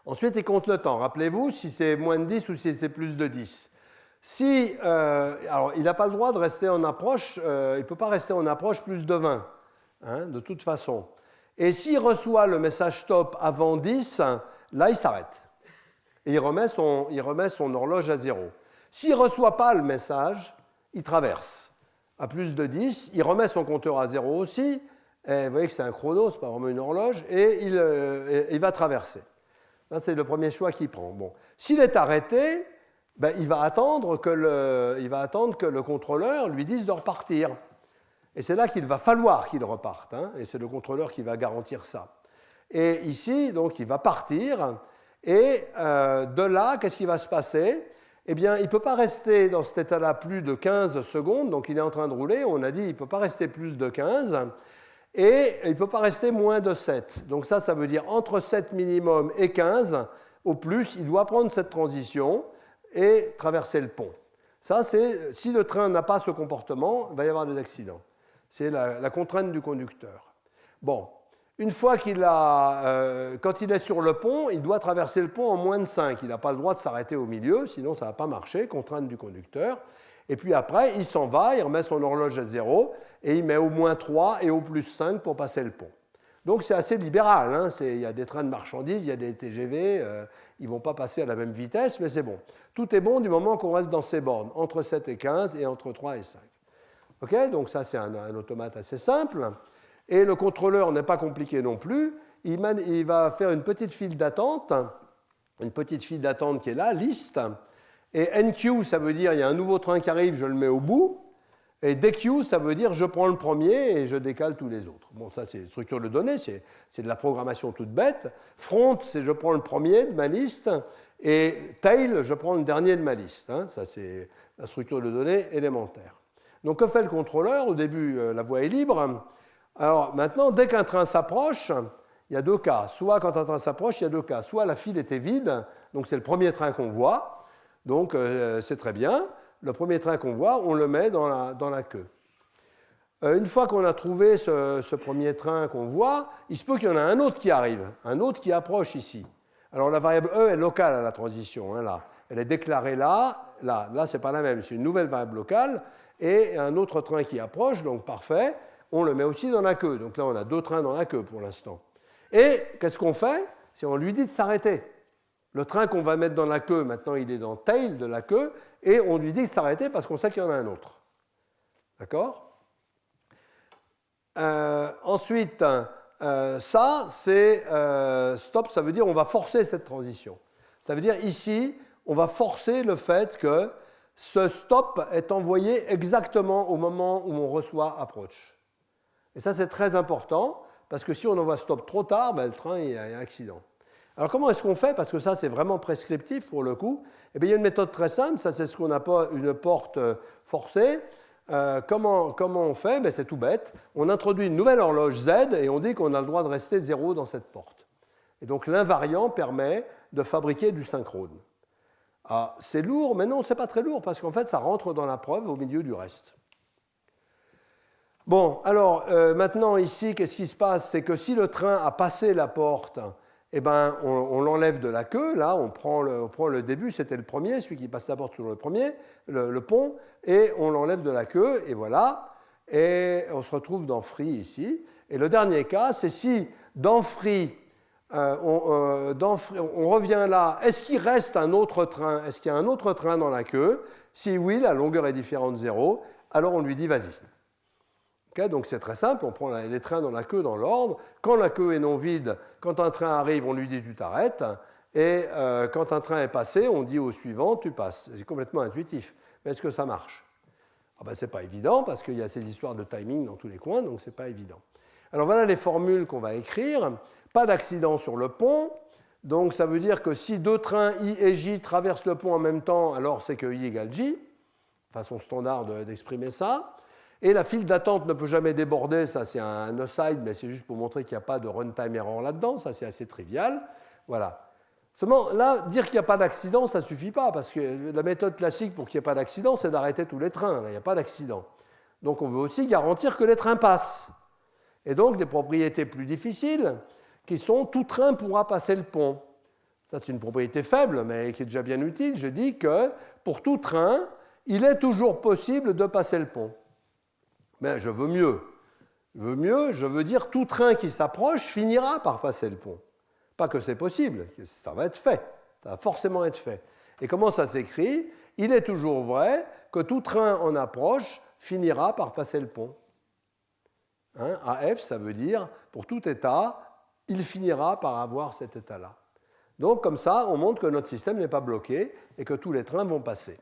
Ensuite, il compte le temps. Rappelez-vous si c'est moins de 10 ou si c'est plus de 10. Alors, il n'a pas le droit de rester en approche, il ne peut pas rester en approche plus de 20, hein, de toute façon. Et s'il reçoit le message stop avant 10, là, il s'arrête. Et il remet son horloge à 0. S'il ne reçoit pas le message, il traverse. À plus de 10, il remet son compteur à 0 aussi. Et vous voyez que c'est un chrono, ce n'est pas vraiment une horloge, et il va traverser. Là, c'est le premier choix qu'il prend. Bon. S'il est arrêté, ben, il va attendre que le contrôleur lui dise de repartir. Et c'est là qu'il va falloir qu'il reparte. Hein, et c'est le contrôleur qui va garantir ça. Et ici, donc, il va partir. Et de là, qu'est-ce qui va se passer ? Eh bien, il ne peut pas rester dans cet état-là plus de 15 secondes. Donc, il est en train de rouler. On a dit qu'il ne peut pas rester plus de 15. Et il ne peut pas rester moins de 7. Donc ça veut dire entre 7 minimum et 15, au plus, il doit prendre cette transition et traverser le pont. Ça, c'est si le train n'a pas ce comportement, il va y avoir des accidents. C'est la contrainte du conducteur. Bon, une fois quand il est sur le pont, il doit traverser le pont en moins de 5. Il n'a pas le droit de s'arrêter au milieu, sinon ça ne va pas marcher, contrainte du conducteur. Et puis après, il s'en va, il remet son horloge à 0 et il met au moins 3 et au plus 5 pour passer le pont. Donc c'est assez libéral, hein. Il y a des trains de marchandises, il y a des TGV, ils ne vont pas passer à la même vitesse, mais c'est bon. Tout est bon du moment qu'on reste dans ces bornes, entre 7 et 15 et entre 3 et 5. Okay, donc ça c'est un automate assez simple. Et le contrôleur n'est pas compliqué non plus, il va faire une petite file d'attente qui est là, liste. Et NQ, ça veut dire il y a un nouveau train qui arrive, je le mets au bout. Et DQ, ça veut dire je prends le premier et je décale tous les autres. Bon, ça, c'est une structure de données, c'est de la programmation toute bête. Front, c'est je prends le premier de ma liste. Et tail, je prends le dernier de ma liste. Hein. Ça, c'est la structure de données élémentaire. Donc, que fait le contrôleur? Au début, la voie est libre. Alors, maintenant, dès qu'un train s'approche, il y a deux cas. Soit, quand un train s'approche, il y a deux cas. Soit la file était vide, donc c'est le premier train qu'on voit. Donc, c'est très bien. Le premier train qu'on voit, on le met dans la queue. Une fois qu'on a trouvé ce premier train qu'on voit, il se peut qu'il y en a un autre qui arrive, un autre qui approche ici. Alors la variable E est locale à la transition, hein, là. Elle est déclarée là, ce n'est pas la même, c'est une nouvelle variable locale, et un autre train qui approche, donc parfait, on le met aussi dans la queue. Donc là, on a deux trains dans la queue pour l'instant. Et qu'est-ce qu'on fait? C'est on lui dit de s'arrêter. Le train qu'on va mettre dans la queue, maintenant, il est dans tail de la queue, et on lui dit de s'arrêter parce qu'on sait qu'il y en a un autre. D'accord? Ensuite, ça, c'est stop, ça veut dire on va forcer cette transition. Ça veut dire ici, on va forcer le fait que ce stop est envoyé exactement au moment où mon reçoit approach. Et ça, c'est très important, parce que si on envoie stop trop tard, ben, le train il y a un accident. Alors comment est-ce qu'on fait? Parce que ça, c'est vraiment prescriptif pour le coup. Eh bien, il y a une méthode très simple, ça c'est ce qu'on appelle une porte forcée. Comment on fait? Ben, c'est tout bête. On introduit une nouvelle horloge Z et on dit qu'on a le droit de rester 0 dans cette porte. Et donc l'invariant permet de fabriquer du synchrone. Ah, c'est lourd, mais non, c'est pas très lourd, parce qu'en fait, ça rentre dans la preuve au milieu du reste. Bon, alors maintenant ici, qu'est-ce qui se passe? C'est que si le train a passé la porte, eh ben, on l'enlève de la queue, là, on prend le début, c'était le premier, celui qui passe la porte sur le premier, le pont, et on l'enlève de la queue, et voilà, et on se retrouve dans free ici. Et le dernier cas, c'est si dans free, on revient là, est-ce qu'il reste un autre train? Est-ce qu'il y a un autre train dans la queue? Si oui, la longueur est différente de 0, alors on lui dit vas-y. Okay, donc c'est très simple, on prend les trains dans la queue dans l'ordre. Quand la queue est non vide, quand un train arrive, on lui dit tu t'arrêtes. Et quand un train est passé, on dit au suivant tu passes. C'est complètement intuitif. Mais est-ce que ça marche? Ah ben, ce n'est pas évident parce qu'il y a ces histoires de timing dans tous les coins, donc ce n'est pas évident. Alors voilà les formules qu'on va écrire. Pas d'accident sur le pont. Donc ça veut dire que si deux trains I et J traversent le pont en même temps, alors c'est que I égale J. Façon standard d'exprimer ça. Et la file d'attente ne peut jamais déborder, ça c'est un aside, mais c'est juste pour montrer qu'il n'y a pas de runtime error là-dedans, ça c'est assez trivial. Voilà. Seulement, là, dire qu'il n'y a pas d'accident, ça ne suffit pas, parce que la méthode classique pour qu'il n'y ait pas d'accident, c'est d'arrêter tous les trains. Là, il n'y a pas d'accident. Donc on veut aussi garantir que les trains passent. Et donc des propriétés plus difficiles, qui sont tout train pourra passer le pont. Ça c'est une propriété faible, mais qui est déjà bien utile. Je dis que pour tout train, il est toujours possible de passer le pont. Mais je veux mieux. Je veux dire tout train qui s'approche finira par passer le pont. Pas que c'est possible, ça va être fait. Ça va forcément être fait. Et comment ça s'écrit? Il est toujours vrai que tout train en approche finira par passer le pont. Hein, AF, ça veut dire, pour tout état, il finira par avoir cet état-là. Donc, comme ça, on montre que notre système n'est pas bloqué et que tous les trains vont passer.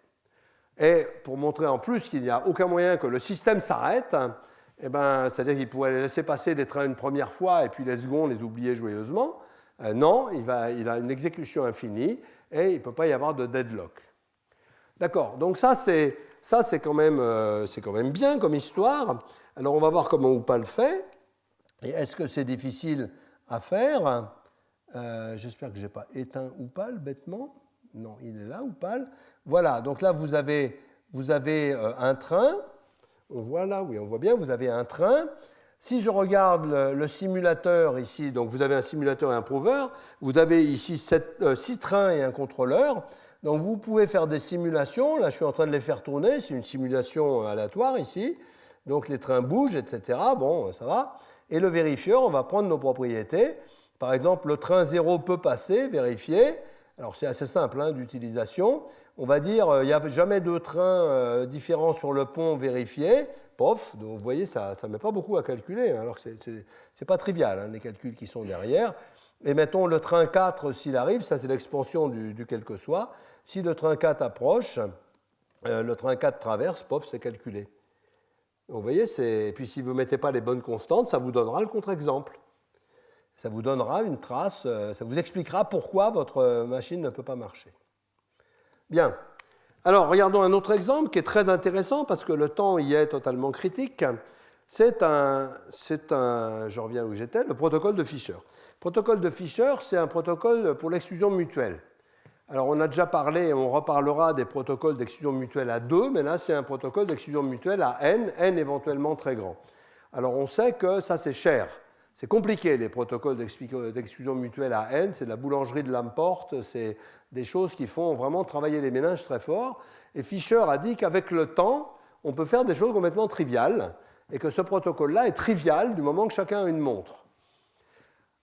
Et pour montrer en plus qu'il n'y a aucun moyen que le système s'arrête, eh ben, c'est-à-dire qu'il pourrait laisser passer les trains une première fois et puis les secondes les oublier joyeusement. Non, il a une exécution infinie et il ne peut pas y avoir de deadlock. D'accord, donc ça c'est quand même bien comme histoire. Alors on va voir comment Upal le fait. Et est-ce que c'est difficile à faire? J'espère que je n'ai pas éteint Upal bêtement. Non, il est là, Upal. Voilà, donc là, vous avez vous avez un train. On voit là, oui, on voit bien, vous avez un train. Si je regarde le simulateur ici, donc vous avez un simulateur et un prover, vous avez ici 6 trains et un contrôleur. Donc vous pouvez faire des simulations. Là, je suis en train de les faire tourner. C'est une simulation aléatoire ici. Donc les trains bougent, etc. Bon, ça va. Et le vérifieur, on va prendre nos propriétés. Par exemple, le train 0 peut passer, vérifier. Alors c'est assez simple hein, d'utilisation. On va dire, il n'y a jamais de train différent sur le pont, vérifié. Pof, donc vous voyez, ça ne met pas beaucoup à calculer, hein, alors que ce n'est pas trivial, hein, les calculs qui sont derrière. Et mettons le train 4, s'il arrive, ça c'est l'expansion du quel que soit. Si le train 4 approche, le train 4 traverse, pof, c'est calculé. Donc, vous voyez, et puis si vous ne mettez pas les bonnes constantes, ça vous donnera le contre-exemple. Ça vous donnera une trace, ça vous expliquera pourquoi votre machine ne peut pas marcher. Bien. Alors, regardons un autre exemple qui est très intéressant parce que le temps y est totalement critique. Je reviens où j'étais, le protocole de Fisher. Le protocole de Fisher, c'est un protocole pour l'exclusion mutuelle. Alors, on a déjà parlé, et on reparlera des protocoles d'exclusion mutuelle à 2, mais là, c'est un protocole d'exclusion mutuelle à n éventuellement très grand. Alors, on sait que ça, c'est cher. C'est compliqué, les protocoles d'exclusion mutuelle à n, c'est de la boulangerie de Lamporte, c'est des choses qui font vraiment travailler les méninges très fort. Et Fisher a dit qu'avec le temps, on peut faire des choses complètement triviales, et que ce protocole-là est trivial du moment que chacun a une montre.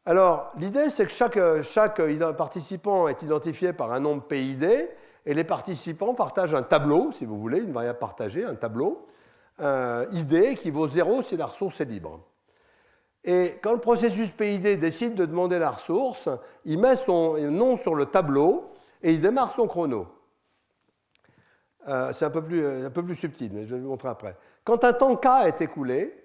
Alors, l'idée, c'est que chaque participant est identifié par un nombre PID, et les participants partagent un tableau, si vous voulez, une variable partagée, un tableau, ID qui vaut 0 si la ressource est libre. Et quand le processus PID décide de demander la ressource, il met son nom sur le tableau et il démarre son chrono. C'est un peu plus subtil, mais je vais vous montrer après. Quand un temps K est écoulé,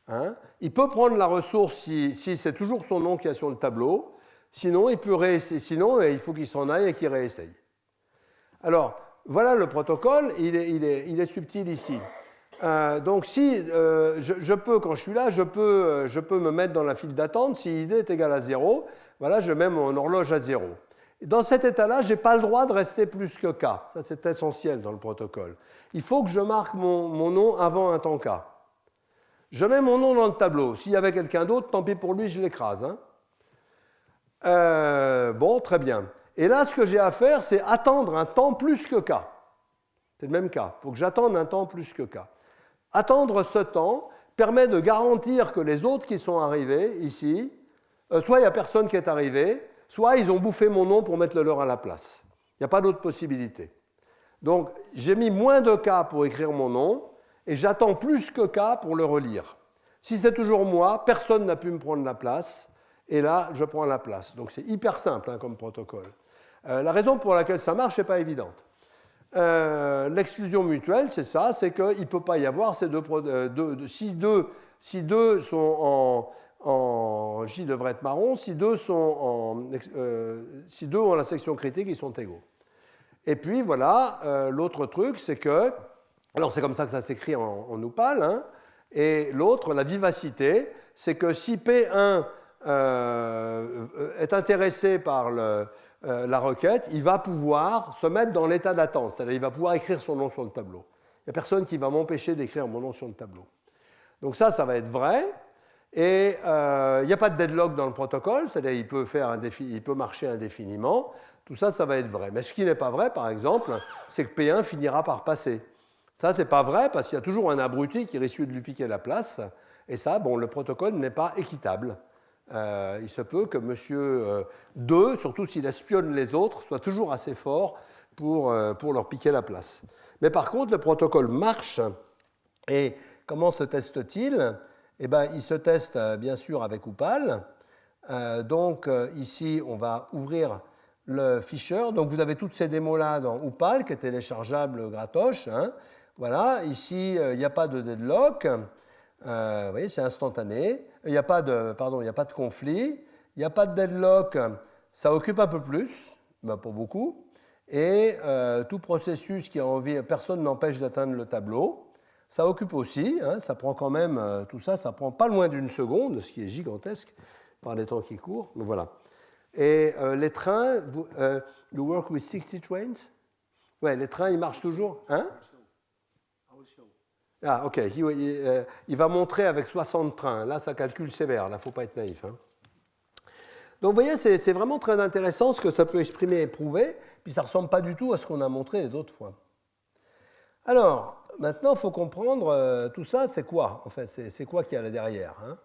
hein, il peut prendre la ressource si c'est toujours son nom qui est sur le tableau, sinon il faut qu'il s'en aille et qu'il réessaye. Alors, voilà le protocole, il est subtil ici. Donc si je peux, quand je suis là, je peux me mettre dans la file d'attente. Si ID est égal à 0, voilà, je mets mon horloge à 0. Dans cet état-là, je n'ai pas le droit de rester plus que K. Ça, c'est essentiel dans le protocole. Il faut que je marque mon nom avant un temps K. Je mets mon nom dans le tableau. S'il y avait quelqu'un d'autre, tant pis pour lui, je l'écrase. Hein. Bon, très bien. Et là, ce que j'ai à faire, c'est attendre un temps plus que K. C'est le même cas. Il faut que j'attende un temps plus que K. Attendre ce temps permet de garantir que les autres qui sont arrivés ici, soit il n'y a personne qui est arrivé, soit ils ont bouffé mon nom pour mettre le leur à la place. Il n'y a pas d'autre possibilité. Donc, j'ai mis moins de K pour écrire mon nom, et j'attends plus que K pour le relire. Si c'est toujours moi, personne n'a pu me prendre la place, et là, je prends la place. Donc, c'est hyper simple hein, comme protocole. La raison pour laquelle ça marche n'est pas évidente. L'exclusion mutuelle, c'est ça, c'est qu'il ne peut pas y avoir ces si deux sont en J devrait être marron, si deux ont la section critique, ils sont égaux. Et puis voilà, l'autre truc, c'est que, alors c'est comme ça que ça s'écrit en Upal, hein, et l'autre, la vivacité, c'est que si P1 est intéressé par la requête, il va pouvoir se mettre dans l'état d'attente, c'est-à-dire il va pouvoir écrire son nom sur le tableau. Il n'y a personne qui va m'empêcher d'écrire mon nom sur le tableau. Donc ça va être vrai, et il n'y a pas de deadlock dans le protocole, c'est-à-dire il peut marcher indéfiniment, tout ça va être vrai. Mais ce qui n'est pas vrai, par exemple, c'est que P1 finira par passer. Ça, ce n'est pas vrai, parce qu'il y a toujours un abruti qui risque de lui piquer la place, et ça, bon, le protocole n'est pas équitable. Il se peut que monsieur 2, surtout s'il espionne les autres, soit toujours assez fort pour leur piquer la place. Mais par contre, le protocole marche. Et comment se teste-t-il ? Eh bien, il se teste bien sûr avec Upal. Donc ici, on va ouvrir le Fisher. Donc vous avez toutes ces démos-là dans Upal, qui est téléchargeable gratos. Hein. Voilà, ici, il n'y a pas de deadlock. Vous voyez, c'est instantané. Il n'y a pas de conflit. Il n'y a pas de deadlock. Ça occupe un peu plus, mais pas beaucoup. Et tout processus qui a envie, personne n'empêche d'atteindre le tableau. Ça occupe aussi, hein, ça prend quand même, tout ça, ça prend pas loin d'une seconde, ce qui est gigantesque par les temps qui courent. Mais voilà. Et les trains, you work with 60 trains? Ouais, les trains, ils marchent toujours. Hein? Ah, ok. Il va montrer avec 60 trains. Là, ça calcule sévère. Là, il ne faut pas être naïf. Hein. Donc, vous voyez, c'est vraiment très intéressant ce que ça peut exprimer et prouver. Puis, ça ne ressemble pas du tout à ce qu'on a montré les autres fois. Alors, maintenant, il faut comprendre tout ça, c'est quoi, en fait, c'est quoi qu'il y a là derrière. Hein.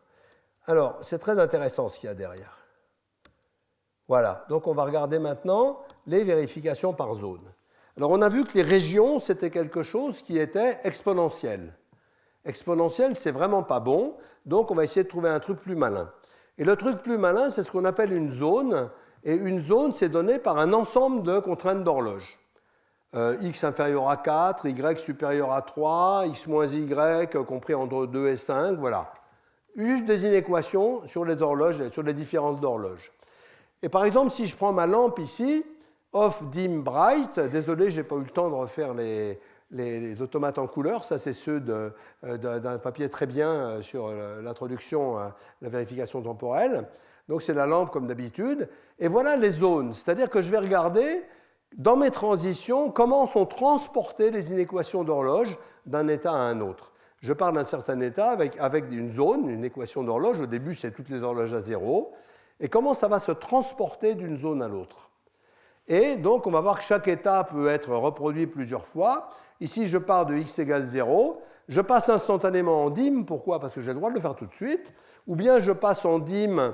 Alors, c'est très intéressant ce qu'il y a derrière. Voilà, donc on va regarder maintenant les vérifications par zone. Alors, on a vu que les régions, c'était quelque chose qui était exponentiel. Exponentiel, c'est vraiment pas bon, donc on va essayer de trouver un truc plus malin. Et le truc plus malin, c'est ce qu'on appelle une zone, et une zone, c'est donné par un ensemble de contraintes d'horloge. X inférieur à 4, Y supérieur à 3, X moins Y compris entre 2 et 5, voilà. Juste des inéquations sur les horloges, sur les différences d'horloge. Et par exemple, si je prends ma lampe ici, off, dim, bright, désolé, je n'ai pas eu le temps de refaire les automates en couleur, ça c'est ceux d'un papier très bien sur l'introduction à la vérification temporelle. Donc c'est la lampe comme d'habitude. Et voilà les zones, c'est-à-dire que je vais regarder dans mes transitions, comment sont transportées les inéquations d'horloge d'un état à un autre. Je pars d'un certain état avec une zone, une équation d'horloge. Au début, c'est toutes les horloges à zéro. Et comment ça va se transporter d'une zone à l'autre. Et donc, on va voir que chaque état peut être reproduit plusieurs fois. Ici, je pars de x égale 0. Je passe instantanément en dim. Pourquoi? Parce que j'ai le droit de le faire tout de suite. Ou bien je passe en dim...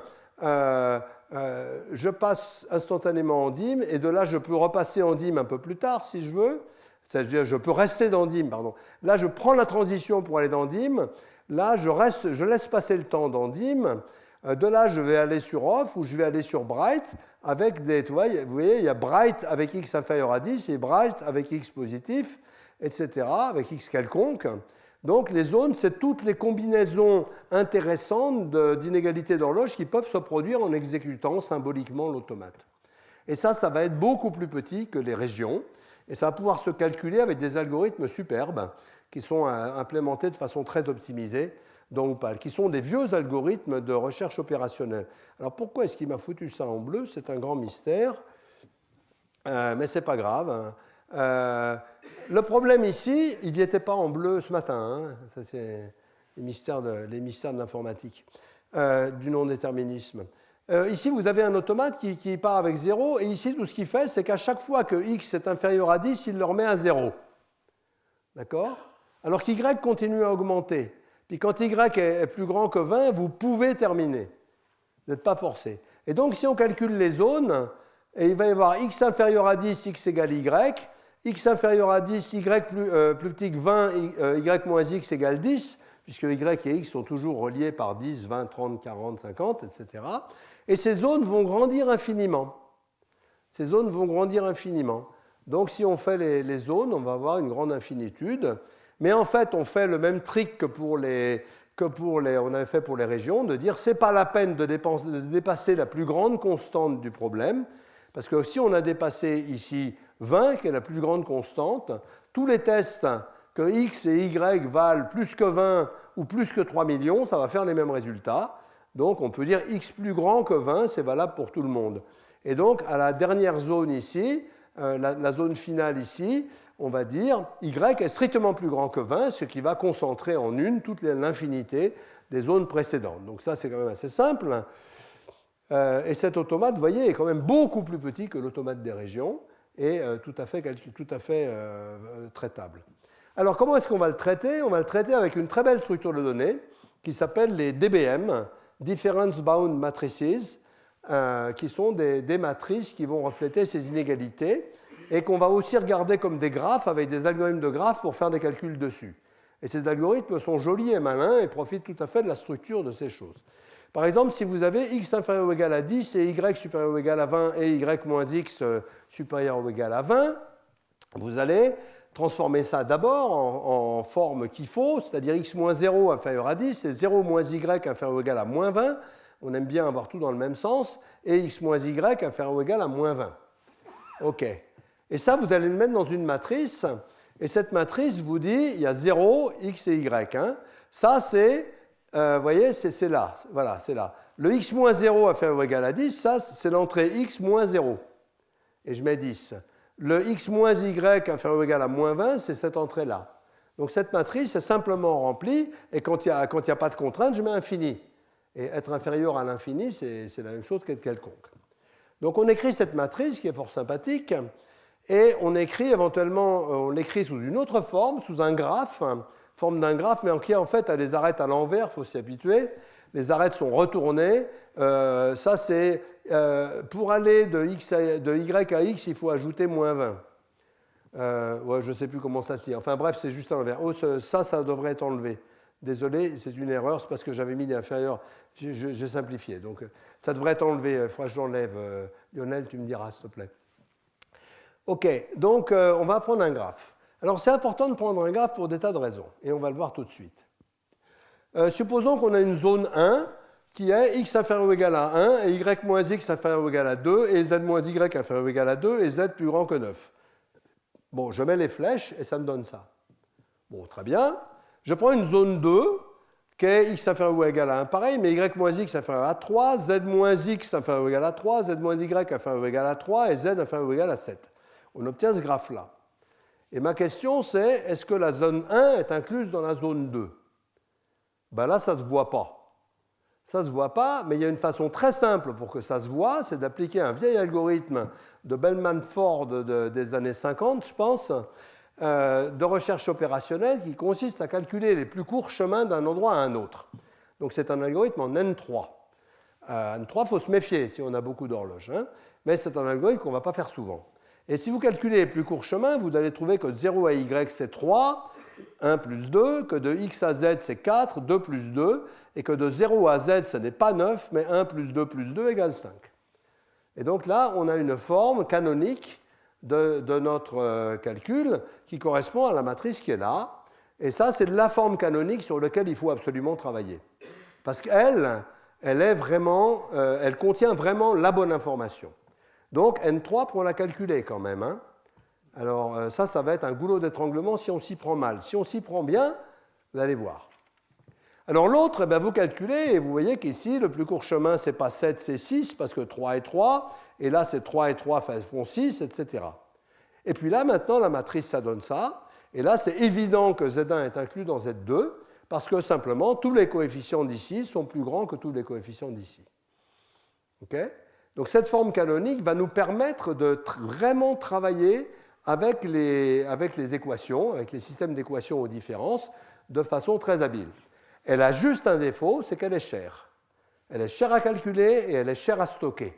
je passe instantanément en dim, et de là, je peux repasser en dim un peu plus tard, si je veux. C'est-à-dire, je peux rester dans dim, pardon. Là, je prends la transition pour aller dans dim. Là, je laisse passer le temps dans dim. De là, je vais aller sur off, ou je vais aller sur bright, avec des... Vous voyez, il y a bright avec x inférieur à 10, et bright avec x positif, etc., avec x quelconque. Donc, les zones, c'est toutes les combinaisons intéressantes d'inégalités d'horloge qui peuvent se produire en exécutant symboliquement l'automate. Et ça va être beaucoup plus petit que les régions, et ça va pouvoir se calculer avec des algorithmes superbes qui sont implémentés de façon très optimisée, qui sont des vieux algorithmes de recherche opérationnelle. Alors, pourquoi est-ce qu'il m'a foutu ça en bleu? C'est un grand mystère, mais ce n'est pas grave. Le problème ici, il n'y était pas en bleu ce matin. Hein. Ça, c'est les mystères de l'informatique, du non-déterminisme. Ici, vous avez un automate qui part avec 0, et ici, tout ce qu'il fait, c'est qu'à chaque fois que x est inférieur à 10, il le remet à 0. D'accord? Alors qu'y continue à augmenter. Puis quand y est plus grand que 20, vous pouvez terminer. Vous n'êtes pas forcé. Et donc, si on calcule les zones, et il va y avoir x inférieur à 10, x égale y, x inférieur à 10, y plus petit que 20, y moins x égale 10, puisque y et x sont toujours reliés par 10, 20, 30, 40, 50, etc. Et ces zones vont grandir infiniment. Ces zones vont grandir infiniment. Donc si on fait les zones, on va avoir une grande infinitude. Mais en fait, on fait le même trick on avait fait pour les régions, de dire c'est pas la peine de dépasser la plus grande constante du problème, parce que si on a dépassé ici 20, qui est la plus grande constante, tous les tests que x et y valent plus que 20 ou plus que 3 millions, ça va faire les mêmes résultats. Donc on peut dire x plus grand que 20, c'est valable pour tout le monde. Et donc à la dernière zone ici, la zone finale ici, on va dire y est strictement plus grand que 20, ce qui va concentrer en une toute l'infinité des zones précédentes. Donc ça, c'est quand même assez simple. Et cet automate, vous voyez, est quand même beaucoup plus petit que l'automate des régions et tout à fait traitable. Alors, comment est-ce qu'on va le traiter? On va le traiter avec une très belle structure de données qui s'appelle les DBM, Difference Bound Matrices, qui sont des matrices qui vont refléter ces inégalités et qu'on va aussi regarder comme des graphes avec des algorithmes de graphes pour faire des calculs dessus. Et ces algorithmes sont jolis et malins et profitent tout à fait de la structure de ces choses. Par exemple, si vous avez x inférieur ou égal à 10 et y supérieur ou égal à 20 et y moins x supérieur ou égal à 20, vous allez transformer ça d'abord en forme qu'il faut, c'est-à-dire x moins 0 inférieur à 10 et 0 moins y inférieur ou égal à moins 20. On aime bien avoir tout dans le même sens. Et x moins y inférieur ou égal à moins 20. OK. Et ça, vous allez le mettre dans une matrice. Et cette matrice vous dit, il y a 0, x et y. Hein. Ça, c'est... vous voyez, c'est là. Voilà, c'est là. Le x moins 0 inférieur ou égal à 10, ça, c'est l'entrée x moins 0. Et je mets 10. Le x moins y inférieur ou égal à moins 20, c'est cette entrée-là. Donc cette matrice est simplement remplie, et quand il n'y a pas de contrainte, je mets infini. Et être inférieur à l'infini, c'est la même chose qu'être quelconque. Donc on écrit cette matrice qui est fort sympathique, et on écrit éventuellement, on l'écrit sous une autre forme, sous un graphe, forme d'un graphe, mais qui en fait a des arêtes à l'envers, il faut s'y habituer. Les arêtes sont retournées. Ça, c'est pour aller de y à x, il faut ajouter moins 20. Ouais, je ne sais plus comment ça se dit. Enfin bref, c'est juste à l'envers. Oh, ça devrait être enlevé. Désolé, c'est une erreur, c'est parce que j'avais mis l'inférieur. J'ai simplifié. Donc ça devrait être enlevé. Il faudra que je l'enlève. Lionel, tu me diras, s'il te plaît. OK, donc on va prendre un graphe. Alors c'est important de prendre un graphe pour des tas de raisons, et on va le voir tout de suite. Supposons qu'on a une zone 1 qui est x inférieur ou égal à 1, et y moins x inférieur ou égal à 2, et z moins y inférieur ou égal à 2, et z plus grand que 9. Bon, je mets les flèches, et ça me donne ça. Bon, très bien. Je prends une zone 2, qui est x inférieur ou égal à 1, pareil, mais y moins x inférieur à 3, z moins x inférieur ou égal à 3, z moins y inférieur ou égal à 3, et z inférieur ou égal à 7. On obtient ce graphe-là. Et ma question, c'est, est-ce que la zone 1 est incluse dans la zone 2 ? Ben là, ça ne se voit pas. Ça ne se voit pas, mais il y a une façon très simple pour que ça se voit, c'est d'appliquer un vieil algorithme de Bellman-Ford des années 50, je pense, de recherche opérationnelle qui consiste à calculer les plus courts chemins d'un endroit à un autre. Donc c'est un algorithme en N3. N3, il faut se méfier si on a beaucoup d'horloges, hein, mais c'est un algorithme qu'on ne va pas faire souvent. Et si vous calculez les plus courts chemins, vous allez trouver que de 0 à y, c'est 3, 1 plus 2, que de x à z, c'est 4, 2 plus 2, et que de 0 à z, ce n'est pas 9, mais 1 plus 2 égale 5. Et donc là, on a une forme canonique de notre calcul qui correspond à la matrice qui est là. Et ça, c'est la forme canonique sur laquelle il faut absolument travailler. Parce qu'elle, elle contient vraiment la bonne information. Donc N3 pour la calculer quand même. Hein. Alors ça va être un goulot d'étranglement si on s'y prend mal. Si on s'y prend bien, vous allez voir. Alors l'autre, vous calculez et vous voyez qu'ici, le plus court chemin, ce n'est pas 7, c'est 6, parce que 3 et 3, et là c'est 3 et 3 font 6, etc. Et puis là, maintenant, la matrice, ça donne ça, et là, c'est évident que Z1 est inclus dans Z2, parce que simplement, tous les coefficients d'ici sont plus grands que tous les coefficients d'ici. Okay ? Donc cette forme canonique va nous permettre de vraiment travailler avec les équations, avec les systèmes d'équations aux différences, de façon très habile. Elle a juste un défaut, c'est qu'elle est chère. Elle est chère à calculer et elle est chère à stocker.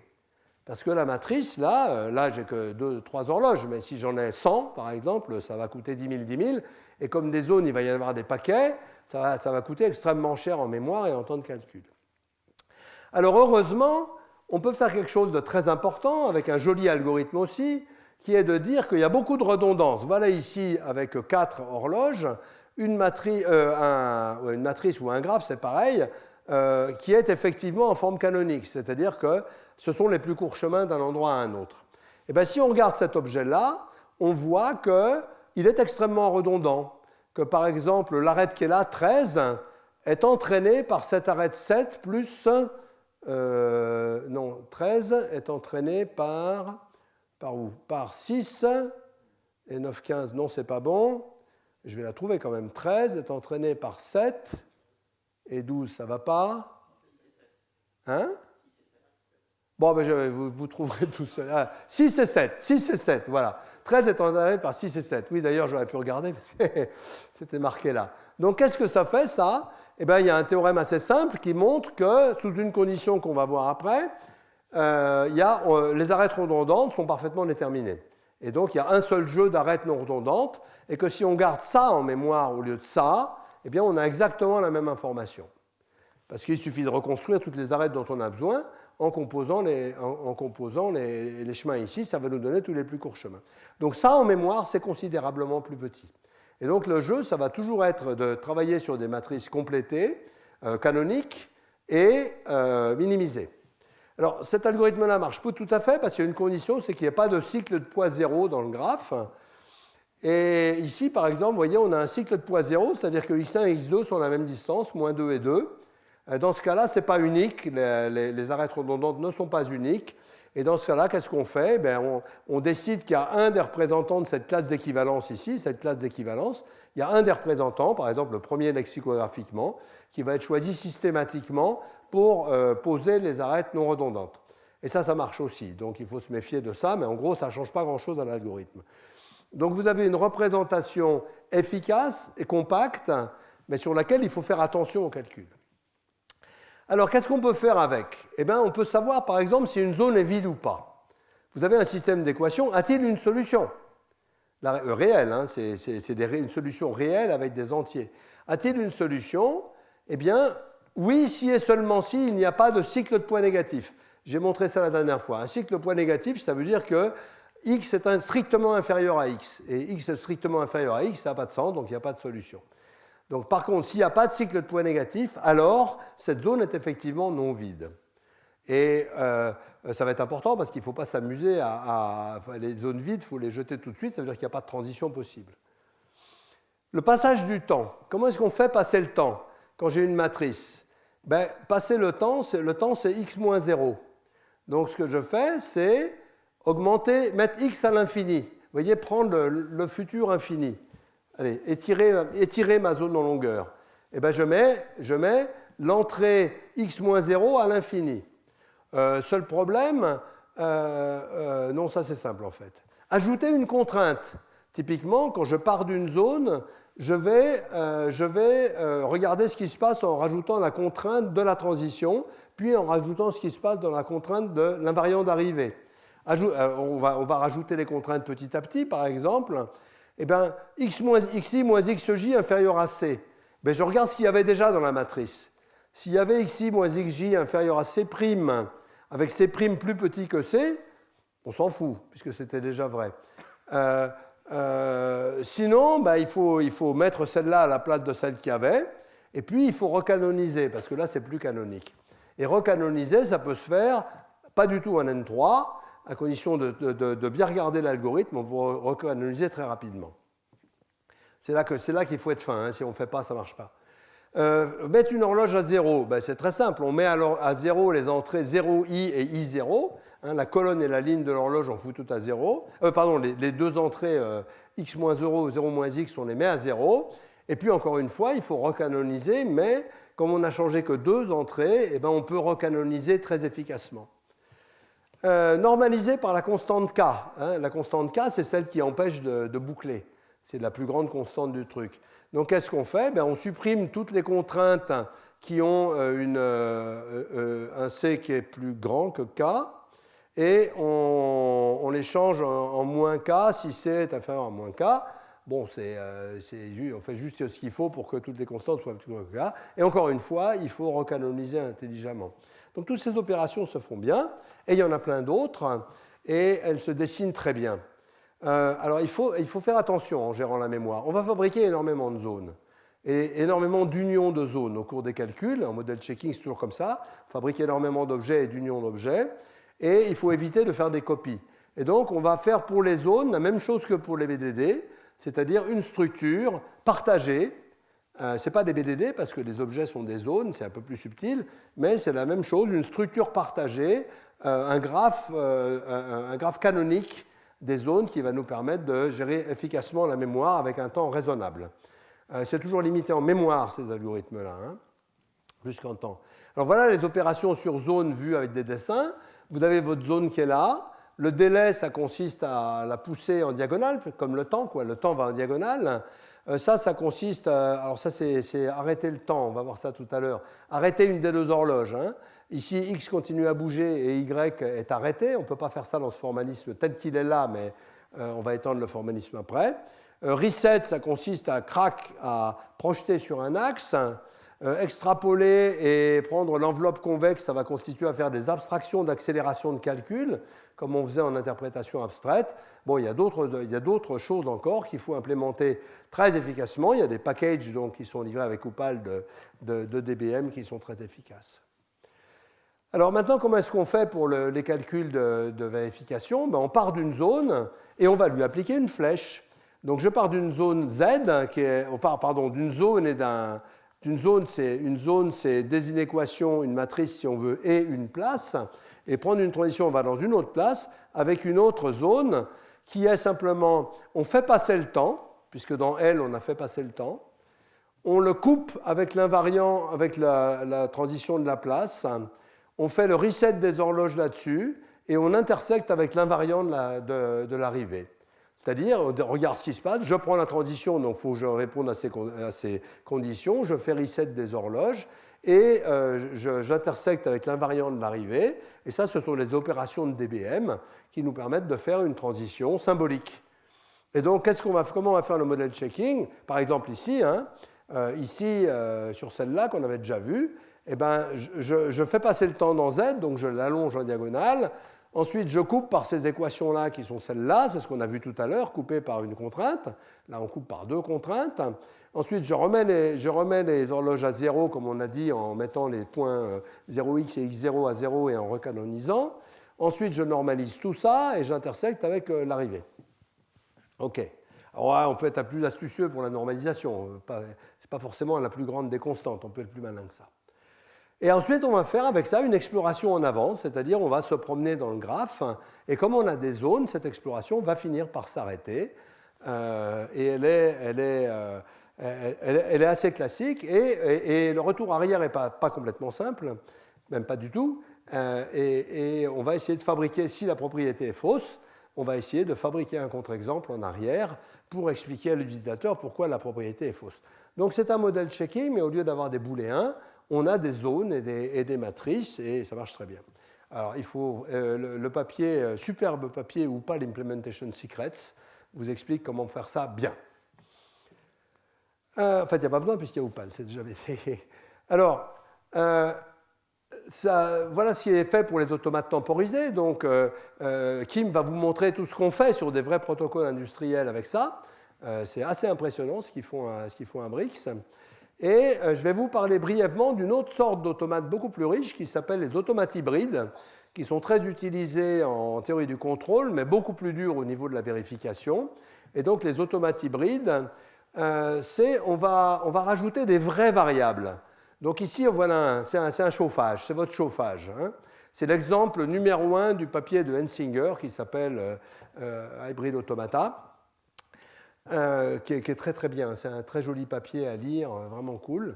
Parce que la matrice, là j'ai que 2-3 horloges, mais si j'en ai 100, par exemple, ça va coûter 10 000. Et comme des zones, il va y avoir des paquets, ça va coûter extrêmement cher en mémoire et en temps de calcul. Alors heureusement, on peut faire quelque chose de très important avec un joli algorithme aussi, qui est de dire qu'il y a beaucoup de redondance. Voilà ici, avec 4 horloges, une matrice ou un graphe, c'est pareil, qui est effectivement en forme canonique, c'est-à-dire que ce sont les plus courts chemins d'un endroit à un autre. Et bien, si on regarde cet objet-là, on voit qu'il est extrêmement redondant, que par exemple, l'arête qui est là, 13, est entraînée par cette arête 7 plus... 13 est entraîné par où ? Par 6 et 9, 15, non, c'est pas bon. Je vais la trouver quand même. 13 est entraîné par 7 et 12, ça va pas ? Hein ? Bon, vous trouverez tout ça. 6 et 7, voilà. 13 est entraîné par 6 et 7. Oui, d'ailleurs, j'aurais pu regarder, parce que c'était marqué là. Donc, qu'est-ce que ça fait, ça ? Eh bien, il y a un théorème assez simple qui montre que, sous une condition qu'on va voir après, les arêtes redondantes sont parfaitement déterminées. Et donc, il y a un seul jeu d'arêtes non redondantes, et que si on garde ça en mémoire au lieu de ça, eh bien, on a exactement la même information. Parce qu'il suffit de reconstruire toutes les arêtes dont on a besoin en composant les chemins ici, ça va nous donner tous les plus courts chemins. Donc ça, en mémoire, c'est considérablement plus petit. Et donc le jeu, ça va toujours être de travailler sur des matrices complétées, canoniques et minimisées. Alors cet algorithme-là ne marche pas tout à fait parce qu'il y a une condition, c'est qu'il n'y a pas de cycle de poids zéro dans le graphe. Et ici, par exemple, vous voyez, on a un cycle de poids zéro, c'est-à-dire que x1 et x2 sont à la même distance, moins 2 et 2. Dans ce cas-là, ce n'est pas unique, les arêtes redondantes ne sont pas uniques. Et dans ce cas-là, qu'est-ce qu'on fait? On décide qu'il y a un des représentants de cette classe d'équivalence ici, cette classe d'équivalence. Il y a un des représentants, par exemple le premier lexicographiquement, qui va être choisi systématiquement pour poser les arêtes non redondantes. Et ça marche aussi. Donc il faut se méfier de ça, mais en gros, ça ne change pas grand-chose à l'algorithme. Donc vous avez une représentation efficace et compacte, mais sur laquelle il faut faire attention au calcul. Alors, qu'est-ce qu'on peut faire avec? On peut savoir, par exemple, si une zone est vide ou pas. Vous avez un système d'équations, a-t-il une solution? Réelle, hein, c'est une solution réelle avec des entiers. A-t-il une solution? Oui, si et seulement si il n'y a pas de cycle de poids négatif. J'ai montré ça la dernière fois. Un cycle de poids négatif, ça veut dire que x est strictement inférieur à x. Et x est strictement inférieur à x, ça n'a pas de sens, donc il n'y a pas de solution. Donc, par contre, s'il n'y a pas de cycle de poids négatif, alors cette zone est effectivement non vide. Et ça va être important parce qu'il ne faut pas s'amuser les zones vides, il faut les jeter tout de suite, ça veut dire qu'il n'y a pas de transition possible. Le passage du temps. Comment est-ce qu'on fait passer le temps quand j'ai une matrice? Passer le temps, c'est x moins 0. Donc, ce que je fais, c'est mettre x à l'infini. Vous voyez, prendre le futur infini. Allez, étirer ma zone en longueur. Je mets l'entrée x moins 0 à l'infini. Seul problème, non, ça c'est simple en fait. Ajouter une contrainte. Typiquement, quand je pars d'une zone, je vais regarder ce qui se passe en rajoutant la contrainte de la transition, puis en rajoutant ce qui se passe dans la contrainte de l'invariant d'arrivée. On va rajouter les contraintes petit à petit, par exemple. Xi moins xj inférieur à c. Je regarde ce qu'il y avait déjà dans la matrice. S'il y avait xi moins xj inférieur à c', avec c' plus petit que c, on s'en fout, puisque c'était déjà vrai. Sinon, il faut mettre celle-là à la place de celle qu'il y avait, et puis il faut recanoniser, parce que là, c'est plus canonique. Et recanoniser, ça peut se faire pas du tout en N3, à condition de bien regarder l'algorithme, on peut recanoniser très rapidement. C'est là qu'il faut être fin, hein. Si on ne fait pas, ça ne marche pas. Mettre une horloge à 0, c'est très simple. On met à 0 les entrées 0i et i0. Hein, la colonne et la ligne de l'horloge, on fout tout à 0. Les deux entrées x-0 ou 0-x, on les met à 0. Et puis, encore une fois, il faut recanoniser, mais comme on n'a changé que deux entrées, on peut recanoniser très efficacement. Normalisé par la constante k. Hein. La constante k, c'est celle qui empêche de boucler. C'est la plus grande constante du truc. Donc, qu'est-ce qu'on fait? On supprime toutes les contraintes qui ont un c qui est plus grand que k, et on les change en moins k si c est inférieur à moins k. Bon, on fait juste ce qu'il faut pour que toutes les constantes soient plus grandes que k. Et encore une fois, il faut recanoniser intelligemment. Donc, toutes ces opérations se font bien. Et il y en a plein d'autres, et elles se dessinent très bien. Alors, il faut faire attention en gérant la mémoire. On va fabriquer énormément de zones, et énormément d'unions de zones au cours des calculs. En modèle checking, c'est toujours comme ça. On fabrique énormément d'objets et d'unions d'objets, et il faut éviter de faire des copies. Et donc, on va faire pour les zones la même chose que pour les BDD, c'est-à-dire une structure partagée. Ce n'est pas des BDD parce que les objets sont des zones, c'est un peu plus subtil, mais c'est la même chose, une structure partagée, un graphe canonique des zones qui va nous permettre de gérer efficacement la mémoire avec un temps raisonnable. C'est toujours limité en mémoire, ces algorithmes-là, hein, plus qu'en temps. Alors voilà les opérations sur zone vues avec des dessins. Vous avez votre zone qui est là. Le délai, ça consiste à la pousser en diagonale, comme le temps, quoi. Le temps va en diagonale. Ça consiste alors ça, c'est arrêter le temps, on va voir ça tout à l'heure. Arrêter une des deux horloges. Hein. Ici, x continue à bouger et y est arrêté. On ne peut pas faire ça dans ce formalisme tel qu'il est là, mais on va étendre le formalisme après. Reset, ça consiste à projeter sur un axe. Extrapoler et prendre l'enveloppe convexe, ça va constituer à faire des abstractions d'accélération de calcul, comme on faisait en interprétation abstraite. Bon, il y a d'autres choses encore qu'il faut implémenter très efficacement. Il y a des packages donc, qui sont livrés avec Upal de DBM qui sont très efficaces. Alors maintenant, comment est-ce qu'on fait pour les calculs de vérification? On part d'une zone et on va lui appliquer une flèche. Donc je pars d'une zone Z, d'une zone et d'une zone, c'est des inéquations, une matrice si on veut, et une place. Et prendre une transition, on va dans une autre place, avec une autre zone, qui est simplement, on fait passer le temps, puisque dans L, on a fait passer le temps, on le coupe avec l'invariant, avec la transition de la place, on fait le reset des horloges là-dessus, et on intersecte avec l'invariant de l'arrivée. C'est-à-dire, on regarde ce qui se passe, je prends la transition, donc il faut que je réponde à ces conditions, je fais reset des horloges, et j'intersecte avec l'invariant de l'arrivée, et ça, ce sont les opérations de DBM qui nous permettent de faire une transition symbolique. Et donc, comment on va faire le modèle checking? Par exemple, ici, sur celle-là qu'on avait déjà vue, eh ben, je fais passer le temps dans Z, donc je l'allonge en diagonale. Ensuite, je coupe par ces équations-là qui sont celles-là, c'est ce qu'on a vu tout à l'heure, coupé par une contrainte. Là, on coupe par deux contraintes. Ensuite, je remets les horloges à 0, comme on a dit, en mettant les points 0x et x0 à 0 et en recanonisant. Ensuite, je normalise tout ça et j'intersecte avec l'arrivée. OK. Alors là, on peut être plus astucieux pour la normalisation. Ce n'est pas forcément la plus grande des constantes, on peut être plus malin que ça. Et ensuite, on va faire avec ça une exploration en avance, c'est-à-dire on va se promener dans le graphe, et comme on a des zones, cette exploration va finir par s'arrêter, et elle est assez classique, et le retour arrière n'est pas complètement simple, même pas du tout, et on va essayer de fabriquer, si la propriété est fausse, on va essayer de fabriquer un contre-exemple en arrière pour expliquer à l'utilisateur pourquoi la propriété est fausse. Donc c'est un modèle checking, mais au lieu d'avoir des booléens, on a des zones et des matrices, et ça marche très bien. Alors, il faut le papier, superbe papier ou pas, l'Implementation Secrets, vous explique comment faire ça bien. En fait, il n'y a pas besoin puisqu'il y a Opal, c'est déjà fait. Alors, voilà ce qui est fait pour les automates temporisés. Donc, Kim va vous montrer tout ce qu'on fait sur des vrais protocoles industriels avec ça. C'est assez impressionnant ce qu'ils font à Brix. Et je vais vous parler brièvement d'une autre sorte d'automates beaucoup plus riche qui s'appelle les automates hybrides, qui sont très utilisés en théorie du contrôle, mais beaucoup plus durs au niveau de la vérification. Et donc les automates hybrides, on va rajouter des vraies variables. Donc ici, voilà, c'est un chauffage, c'est votre chauffage. Hein. C'est l'exemple numéro 1 du papier de Hensinger qui s'appelle Hybrid Automata. Qui est très très bien, c'est un très joli papier à lire, vraiment cool.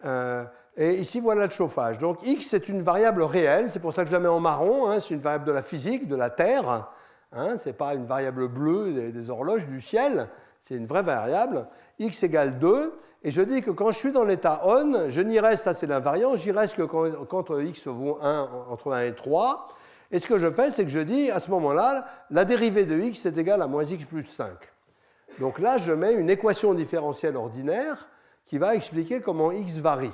Et ici voilà le chauffage. Donc x c'est une variable réelle, c'est pour ça que je la mets en marron, hein, c'est une variable de la physique, de la Terre, hein, ce n'est pas une variable bleue des horloges, du ciel, c'est une vraie variable. X égale 2, et je dis que quand je suis dans l'état on, je n'y reste, ça c'est l'invariant, j'y reste que quand x vaut 1, entre 1 et 3. Et ce que je fais, c'est que je dis à ce moment-là, la dérivée de x est égale à moins x plus 5. Donc là, je mets une équation différentielle ordinaire qui va expliquer comment x varie.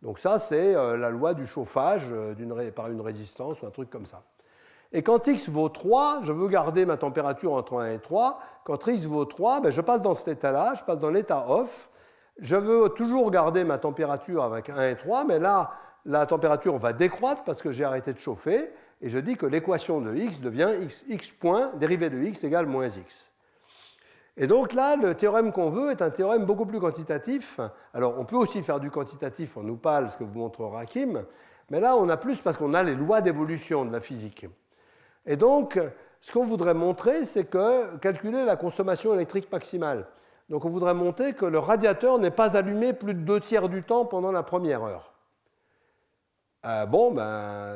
Donc ça, c'est la loi du chauffage par une résistance ou un truc comme ça. Et quand x vaut 3, je veux garder ma température entre 1 et 3. Quand x vaut 3, ben je passe dans cet état-là, je passe dans l'état off. Je veux toujours garder ma température avec 1 et 3, mais là, la température va décroître parce que j'ai arrêté de chauffer. Et je dis que l'équation de x devient x point, dérivée de x égale moins x. Et donc là, le théorème qu'on veut est un théorème beaucoup plus quantitatif. Alors, on peut aussi faire du quantitatif en Opal, ce que vous montrera Kim, mais là, on a plus parce qu'on a les lois d'évolution de la physique. Et donc, ce qu'on voudrait montrer, c'est que calculer la consommation électrique maximale. Donc, on voudrait montrer que le radiateur n'est pas allumé plus de 2/3 du temps pendant la première heure.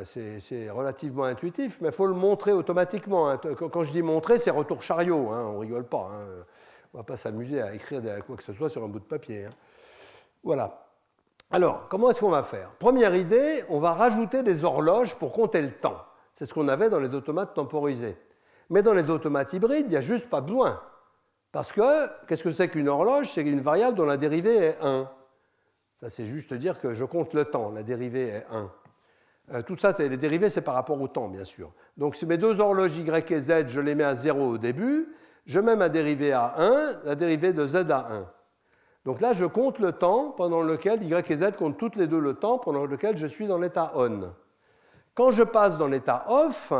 C'est relativement intuitif, mais il faut le montrer automatiquement. Hein. Quand je dis montrer, c'est retour chariot, hein, on ne rigole pas. Hein. On ne va pas s'amuser à écrire quoi que ce soit sur un bout de papier. Hein. Voilà. Alors, comment est-ce qu'on va faire? Première idée, on va rajouter des horloges pour compter le temps. C'est ce qu'on avait dans les automates temporisés. Mais dans les automates hybrides, il n'y a juste pas besoin. Parce que, qu'est-ce que c'est qu'une horloge? C'est une variable dont la dérivée est 1. Ça, c'est juste dire que je compte le temps, la dérivée est 1. Tout ça, les dérivées, c'est par rapport au temps, bien sûr. Donc, si mes deux horloges Y et Z, je les mets à 0 au début, je mets ma dérivée à 1, la dérivée de Z à 1. Donc là, je compte le temps pendant lequel Y et Z comptent toutes les deux le temps pendant lequel je suis dans l'état on. Quand je passe dans l'état off,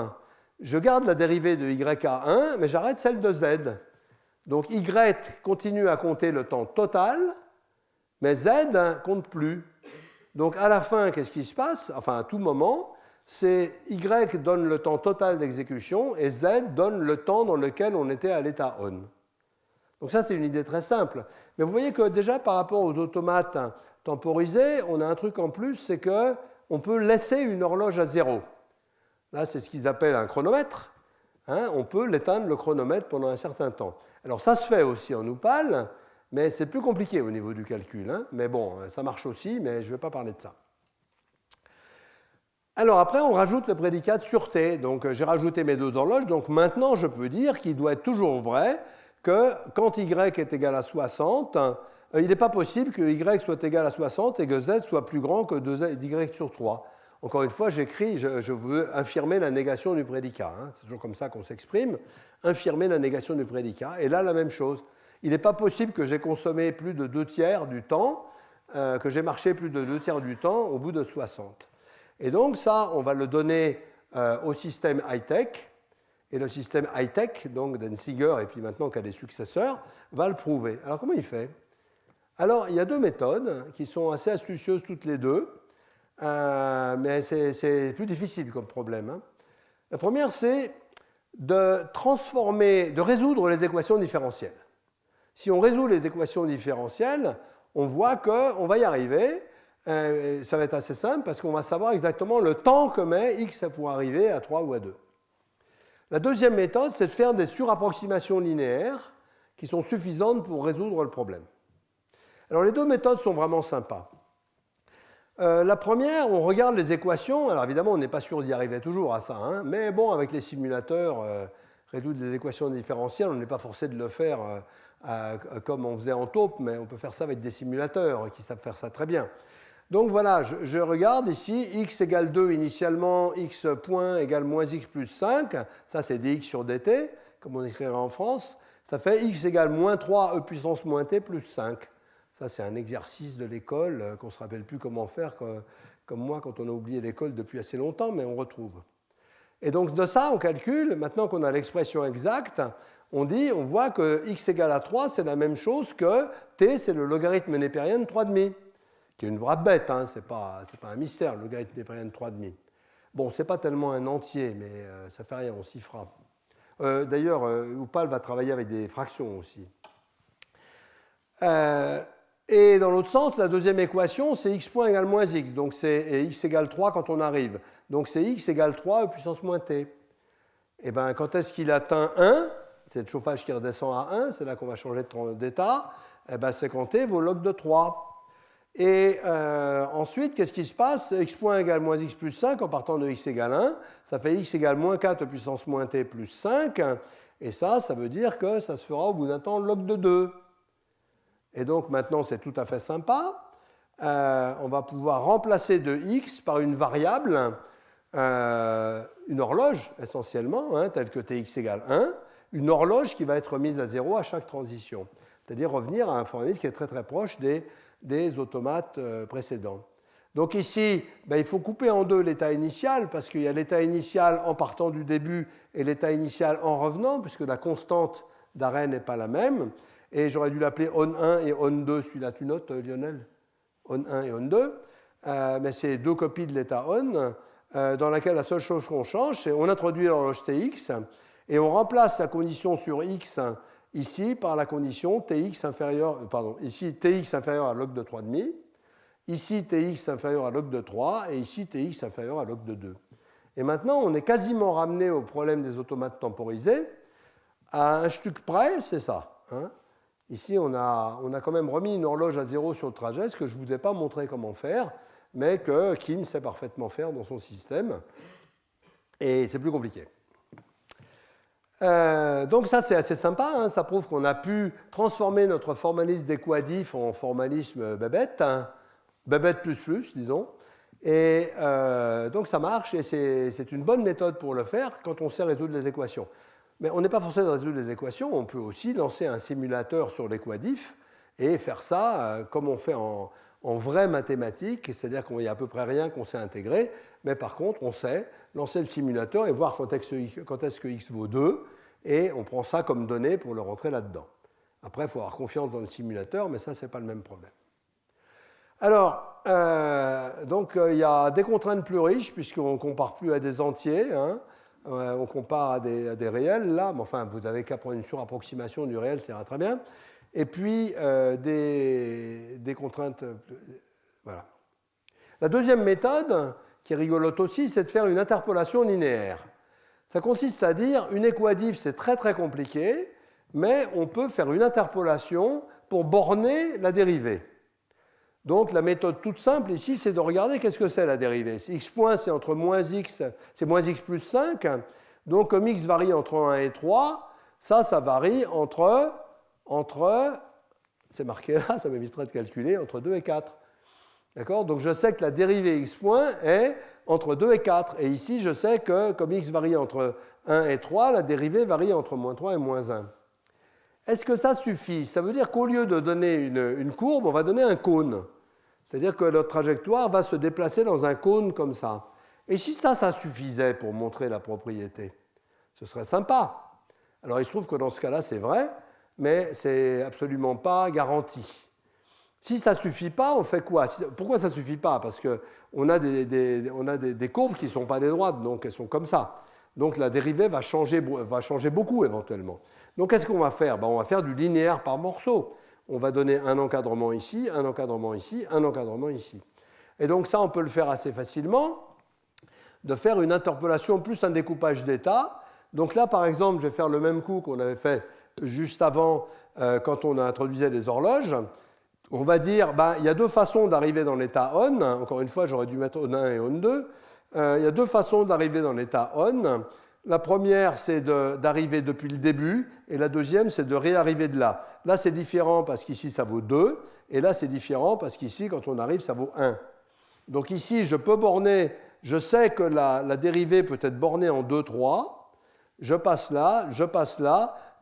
je garde la dérivée de Y à 1, mais j'arrête celle de Z. Donc Y continue à compter le temps total, mais Z ne compte plus. Donc à la fin, qu'est-ce qui se passe? Enfin, à tout moment, c'est Y donne le temps total d'exécution et Z donne le temps dans lequel on était à l'état on. Donc ça, c'est une idée très simple. Mais vous voyez que déjà, par rapport aux automates temporisés, on a un truc en plus, c'est qu'on peut laisser une horloge à zéro. Là, c'est ce qu'ils appellent un chronomètre. On peut l'éteindre, le chronomètre, pendant un certain temps. Alors ça se fait aussi en Upal, mais c'est plus compliqué au niveau du calcul. Mais bon, ça marche aussi, mais je ne vais pas parler de ça. Alors après, on rajoute le prédicat de sûreté. Donc j'ai rajouté mes deux horloges. Donc maintenant, je peux dire qu'il doit être toujours vrai que quand Y est égal à 60, il n'est pas possible que Y soit égal à 60 et que Z soit plus grand que 2Y sur 3. Encore une fois, j'écris, je veux infirmer la négation du prédicat. C'est toujours comme ça qu'on s'exprime. Infirmer la négation du prédicat. Et là, la même chose. Il n'est pas possible que j'ai consommé plus de 2 tiers du temps, que j'ai marché plus de 2 tiers du temps au bout de 60. Et donc ça, on va le donner au système high-tech. Et le système high-tech, donc Denzinger, et puis maintenant qu'il a des successeurs, va le prouver. Alors comment il fait? Alors il y a deux méthodes qui sont assez astucieuses toutes les deux, mais c'est plus difficile comme problème. La première, c'est de résoudre les équations différentielles. Si on résout les équations différentielles, on voit qu'on va y arriver. Ça va être assez simple parce qu'on va savoir exactement le temps que met x pour arriver à 3 ou à 2. La deuxième méthode, c'est de faire des surapproximations linéaires qui sont suffisantes pour résoudre le problème. Alors les deux méthodes sont vraiment sympas. La première, on regarde les équations. Alors évidemment, on n'est pas sûr d'y arriver toujours à ça, mais bon, avec les simulateurs, résoudre des équations différentielles, on n'est pas forcé de le faire comme on faisait en taupe, mais on peut faire ça avec des simulateurs qui savent faire ça très bien. Donc voilà, je regarde ici, x égale 2 initialement, x point égale moins x plus 5, ça c'est dx sur dt, comme on écrira en France, ça fait x égale moins 3 e puissance moins t plus 5. Ça c'est un exercice de l'école qu'on ne se rappelle plus comment faire, comme moi quand on a oublié l'école depuis assez longtemps, mais on retrouve. Et donc de ça on calcule, maintenant qu'on a l'expression exacte, on voit que x égale à 3 c'est la même chose que t c'est le logarithme népérien de 3,5. Qui est une vraie bête, ce n'est pas un mystère, le logarithme népérien de 3,5. Bon, ce n'est pas tellement un entier, mais ça ne fait rien, on s'y fera. D'ailleurs, Upal va travailler avec des fractions aussi. Et dans l'autre sens, la deuxième équation, c'est x point égale moins x, donc c'est x égale 3 quand on arrive. Donc c'est x égale 3 puissance moins t. Et bien, quand est-ce qu'il atteint 1, c'est le chauffage qui redescend à 1, c'est là qu'on va changer d'état, et ben c'est quand t vaut log de 3. Et ensuite, qu'est-ce qui se passe? X point égale moins x plus 5 en partant de x égale 1. Ça fait x égale moins 4 puissance moins t plus 5. Et ça veut dire que ça se fera au bout d'un temps log de 2. Et donc maintenant, c'est tout à fait sympa. On va pouvoir remplacer de x par une variable, une horloge essentiellement, telle que tx égale 1, une horloge qui va être mise à 0 à chaque transition. C'est-à-dire revenir à un formalisme qui est très très proche des automates précédents. Donc ici, il faut couper en deux l'état initial, parce qu'il y a l'état initial en partant du début et l'état initial en revenant, puisque la constante d'arrêt n'est pas la même. Et j'aurais dû l'appeler on1 et on2, celui-là tu notes, Lionel? On1 et on2. Mais c'est deux copies de l'état on, dans laquelle la seule chose qu'on change, c'est on introduit l'horloge tx, et on remplace la condition sur x ici par la condition tx inférieur, ici tx inférieur à log de 3,5, ici tx inférieur à log de 3, et ici tx inférieur à log de 2. Et maintenant, on est quasiment ramené au problème des automates temporisés. À un truc près, c'est ça. Ici, on a quand même remis une horloge à 0 sur le trajet, ce que je ne vous ai pas montré comment faire, mais que Kim sait parfaitement faire dans son système. Et c'est plus compliqué. Donc ça c'est assez sympa, ça prouve qu'on a pu transformer notre formalisme décoadif en formalisme Babette, Babette plus, disons, et donc ça marche et c'est une bonne méthode pour le faire quand on sait résoudre les équations. Mais on n'est pas forcé de résoudre les équations, on peut aussi lancer un simulateur sur l'équadif et faire ça comme on fait en vraie mathématique, c'est-à-dire qu'il n'y a à peu près rien qu'on sait intégrer, mais par contre on sait lancer le simulateur et voir quand est-ce que x vaut 2, et on prend ça comme donnée pour le rentrer là-dedans. Après, il faut avoir confiance dans le simulateur, mais ça, ce n'est pas le même problème. Alors, donc il y a des contraintes plus riches, puisqu'on ne compare plus à des entiers, hein. On compare à des réels, là, mais enfin, vous n'avez qu'à prendre une surapproximation du réel, ça ira très bien. Et puis, des contraintes... Voilà. La deuxième méthode, qui est rigolote aussi, c'est de faire une interpolation linéaire. Ça consiste à dire, une équadif, c'est très très compliqué, mais on peut faire une interpolation pour borner la dérivée. Donc la méthode toute simple ici, c'est de regarder qu'est-ce que c'est la dérivée. X point, c'est entre moins x, c'est moins x plus 5. Donc comme x varie entre 1 et 3, ça varie entre c'est marqué là, ça m'éviterait de calculer, entre 2 et 4. D'accord? Donc je sais que la dérivée x point est entre 2 et 4. Et ici, je sais que comme x varie entre 1 et 3, la dérivée varie entre moins 3 et moins 1. Est-ce que ça suffit? Ça veut dire qu'au lieu de donner une courbe, on va donner un cône. C'est-à-dire que notre trajectoire va se déplacer dans un cône comme ça. Et si ça suffisait pour montrer la propriété, ce serait sympa. Alors il se trouve que dans ce cas-là, c'est vrai, mais ce n'est absolument pas garanti. Si ça ne suffit pas, on fait quoi? Pourquoi ça ne suffit pas? Parce qu'on a des courbes qui ne sont pas des droites, donc elles sont comme ça. Donc la dérivée va changer beaucoup éventuellement. Donc qu'est-ce qu'on va faire? On va faire du linéaire par morceaux. On va donner un encadrement ici, un encadrement ici, un encadrement ici. Et donc ça, on peut le faire assez facilement, de faire une interpolation plus un découpage d'état. Donc là, par exemple, je vais faire le même coup qu'on avait fait juste avant quand on a introduisait les horloges. On va dire, il y a deux façons d'arriver dans l'état on. Encore une fois, j'aurais dû mettre on 1 et on 2. Il y a deux façons d'arriver dans l'état on. La première, c'est d'arriver depuis le début, et la deuxième, c'est de réarriver de là. Là, c'est différent parce qu'ici, ça vaut 2, et là, c'est différent parce qu'ici, quand on arrive, ça vaut 1. Donc ici, je peux borner, je sais que la dérivée peut être bornée en 2, 3. Je passe là,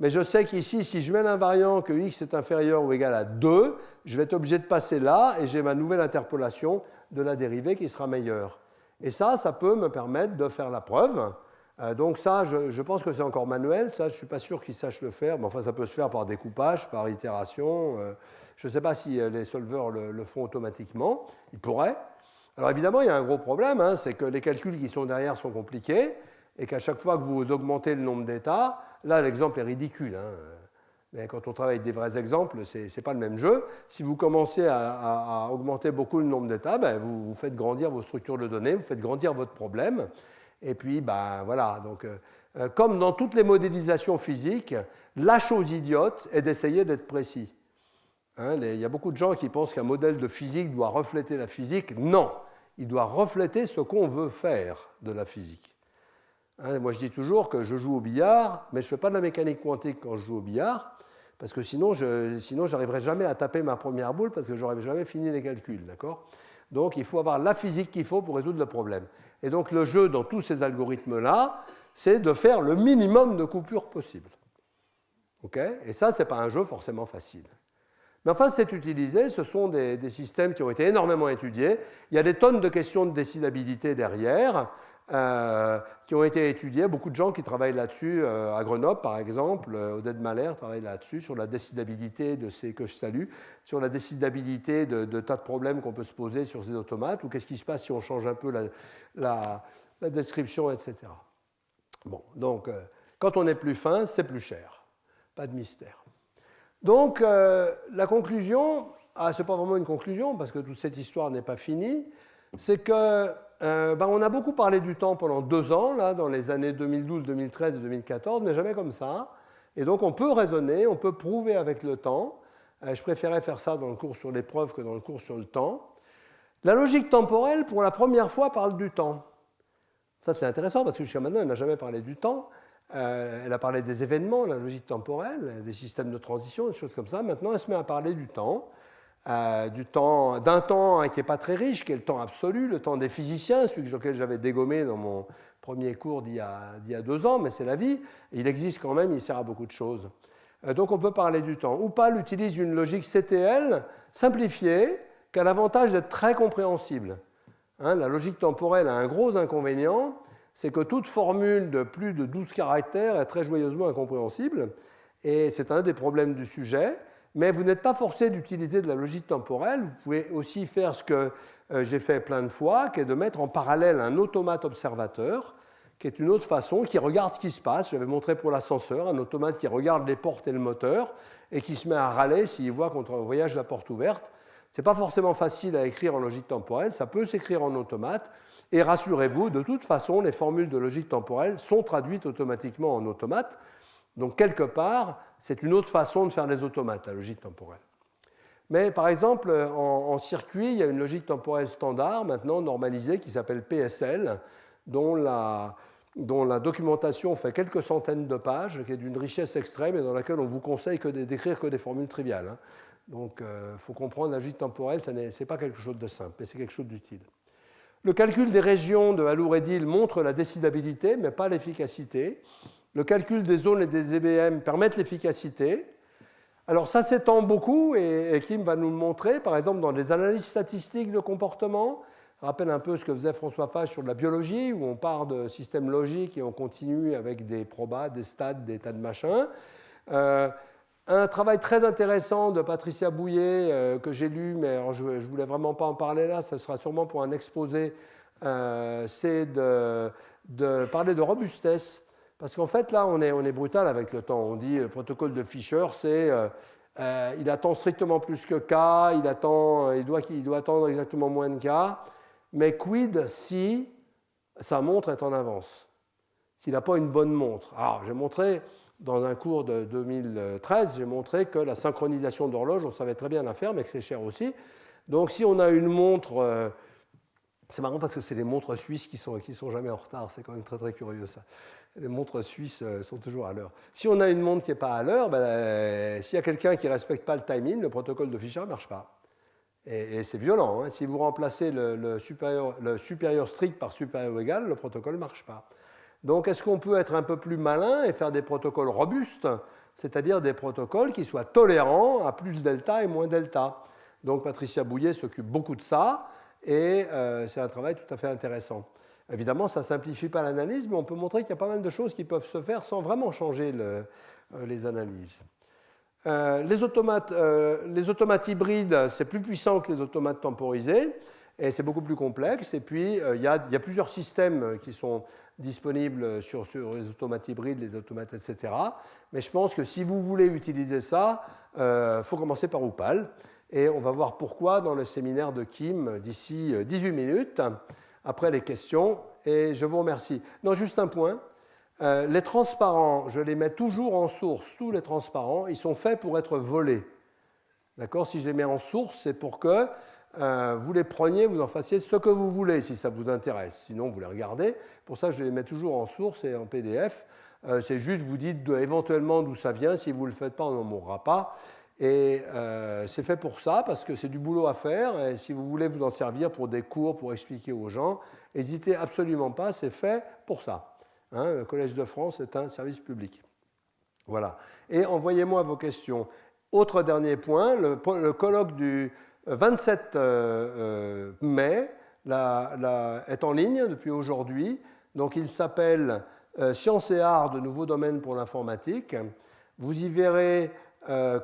mais je sais qu'ici, si je mets l'invariant que x est inférieur ou égal à 2, je vais être obligé de passer là, et j'ai ma nouvelle interpolation de la dérivée qui sera meilleure. Et ça peut me permettre de faire la preuve. Donc ça, je pense que c'est encore manuel. Ça, je ne suis pas sûr qu'ils sachent le faire. Mais enfin, ça peut se faire par découpage, par itération. Je ne sais pas si les solveurs le font automatiquement. Ils pourraient. Alors évidemment, il y a un gros problème, hein, c'est que les calculs qui sont derrière sont compliqués et qu'à chaque fois que vous augmentez le nombre d'états, là, l'exemple est ridicule. Hein. Mais quand on travaille avec des vrais exemples, ce n'est pas le même jeu. Si vous commencez à augmenter beaucoup le nombre d'états, vous faites grandir vos structures de données, vous faites grandir votre problème. Et puis, voilà. Donc, comme dans toutes les modélisations physiques, la chose idiote est d'essayer d'être précis. Hein, il y a beaucoup de gens qui pensent qu'un modèle de physique doit refléter la physique. Non, il doit refléter ce qu'on veut faire de la physique. Hein, moi, je dis toujours que je joue au billard, mais je ne fais pas de la mécanique quantique quand je joue au billard, parce que sinon, je n'arriverai jamais à taper ma première boule, parce que je n'aurai jamais fini les calculs. D'accord ? Donc, il faut avoir la physique qu'il faut pour résoudre le problème. Et donc, le jeu dans tous ces algorithmes-là, c'est de faire le minimum de coupures possible. Okay ? Et ça, ce n'est pas un jeu forcément facile. Mais enfin, c'est utilisé, ce sont des systèmes qui ont été énormément étudiés. Il y a des tonnes de questions de décidabilité derrière qui ont été étudiées. Beaucoup de gens qui travaillent là-dessus, à Grenoble par exemple, Oded Mahler travaille là-dessus, sur la décidabilité de ces que je salue, sur la décidabilité de tas de problèmes qu'on peut se poser sur ces automates, ou qu'est-ce qui se passe si on change un peu la description, etc. Bon, donc, quand on est plus fin, c'est plus cher. Pas de mystère. Donc, la conclusion, ce n'est pas vraiment une conclusion, parce que toute cette histoire n'est pas finie, c'est que on a beaucoup parlé du temps pendant 2 ans, là, dans les années 2012, 2013 et 2014, mais jamais comme ça. Et donc, on peut raisonner, on peut prouver avec le temps. Je préférais faire ça dans le cours sur les preuves que dans le cours sur le temps. La logique temporelle, pour la première fois, parle du temps. Ça, c'est intéressant, parce que jusqu'à maintenant, elle n'a jamais parlé du temps. Elle a parlé des événements, la logique temporelle, des systèmes de transition, des choses comme ça. Maintenant, elle se met à parler du temps. D'un temps qui n'est pas très riche, qui est le temps absolu, le temps des physiciens, celui auquel j'avais dégommé dans mon premier cours d'il y a 2 ans, mais c'est la vie. Il existe quand même, il sert à beaucoup de choses. Donc on peut parler du temps. Oupal utilise une logique CTL simplifiée qui a l'avantage d'être très compréhensible. Hein, la logique temporelle a un gros inconvénient, c'est que toute formule de plus de 12 caractères est très joyeusement incompréhensible, et c'est un des problèmes du sujet. Mais vous n'êtes pas forcé d'utiliser de la logique temporelle. Vous pouvez aussi faire ce que j'ai fait plein de fois, qui est de mettre en parallèle un automate observateur, qui est une autre façon, qui regarde ce qui se passe. J'avais montré pour l'ascenseur, un automate qui regarde les portes et le moteur, et qui se met à râler s'il voit qu'on voyage la porte ouverte. Ce n'est pas forcément facile à écrire en logique temporelle, ça peut s'écrire en automate. Et rassurez-vous, de toute façon, les formules de logique temporelle sont traduites automatiquement en automate. Donc, quelque part, c'est une autre façon de faire des automates, la logique temporelle. Mais par exemple, en circuit, il y a une logique temporelle standard, maintenant normalisée, qui s'appelle PSL, dont la documentation fait quelques centaines de pages, qui est d'une richesse extrême et dans laquelle on vous conseille d'écrire que des formules triviales. Donc, il faut comprendre, la logique temporelle, ce n'est pas quelque chose de simple, mais c'est quelque chose d'utile. Le calcul des régions de Halour-Edil montre la décidabilité, mais pas l'efficacité. Le calcul des zones et des EBM permettent l'efficacité. Alors ça s'étend beaucoup, et Kim va nous le montrer, par exemple dans les analyses statistiques de comportement. Je rappelle un peu ce que faisait François Fage sur la biologie, où on part de systèmes logiques et on continue avec des probas, des stades, des tas de machins. Un travail très intéressant de Patricia Bouillet que j'ai lu, mais alors je ne voulais vraiment pas en parler là, ça sera sûrement pour un exposé, c'est de parler de robustesse. Parce qu'en fait, là, on est brutal avec le temps. On dit le protocole de Fischer, c'est il attend strictement plus que K, il doit attendre exactement moins de K, mais quid si sa montre est en avance, s'il n'a pas une bonne montre. Alors, j'ai montré... Dans un cours de 2013, j'ai montré que la synchronisation d'horloge, on savait très bien la faire, mais que c'est cher aussi. Donc, si on a une montre, c'est marrant parce que c'est les montres suisses qui sont jamais en retard, c'est quand même très très curieux ça. Les montres suisses sont toujours à l'heure. Si on a une montre qui n'est pas à l'heure, s'il y a quelqu'un qui ne respecte pas le timing, le protocole de Fischer ne marche pas. Et c'est violent, hein. Si vous remplacez le supérieur strict par supérieur égal, le protocole ne marche pas. Donc, est-ce qu'on peut être un peu plus malin et faire des protocoles robustes, c'est-à-dire des protocoles qui soient tolérants à plus delta et moins delta? Donc, Patricia Bouillet s'occupe beaucoup de ça, et c'est un travail tout à fait intéressant. Évidemment, ça ne simplifie pas l'analyse, mais on peut montrer qu'il y a pas mal de choses qui peuvent se faire sans vraiment changer les analyses. Les automates hybrides, c'est plus puissant que les automates temporisés, et c'est beaucoup plus complexe. Et puis, il y a plusieurs systèmes qui sont disponibles sur les automates hybrides, les automates, etc. Mais je pense que si vous voulez utiliser ça, il faut commencer par Upal. Et on va voir pourquoi dans le séminaire de Kim d'ici 18 minutes, après les questions. Et je vous remercie. Non, juste un point. Les transparents, je les mets toujours en source. Tous les transparents, ils sont faits pour être volés. D'accord? Si je les mets en source, c'est pour que vous les preniez, vous en fassiez ce que vous voulez si ça vous intéresse. Sinon, vous les regardez. Pour ça, je les mets toujours en source et en PDF. C'est juste, vous dites éventuellement d'où ça vient. Si vous ne le faites pas, on n'en mourra pas. Et c'est fait pour ça, parce que c'est du boulot à faire. Et si vous voulez vous en servir pour des cours, pour expliquer aux gens, n'hésitez absolument pas, c'est fait pour ça. Hein, le Collège de France est un service public. Voilà. Et envoyez-moi vos questions. Autre dernier point, le colloque du 27 mai est en ligne depuis aujourd'hui. Donc il s'appelle Sciences et arts de nouveaux domaines pour l'informatique. Vous y verrez,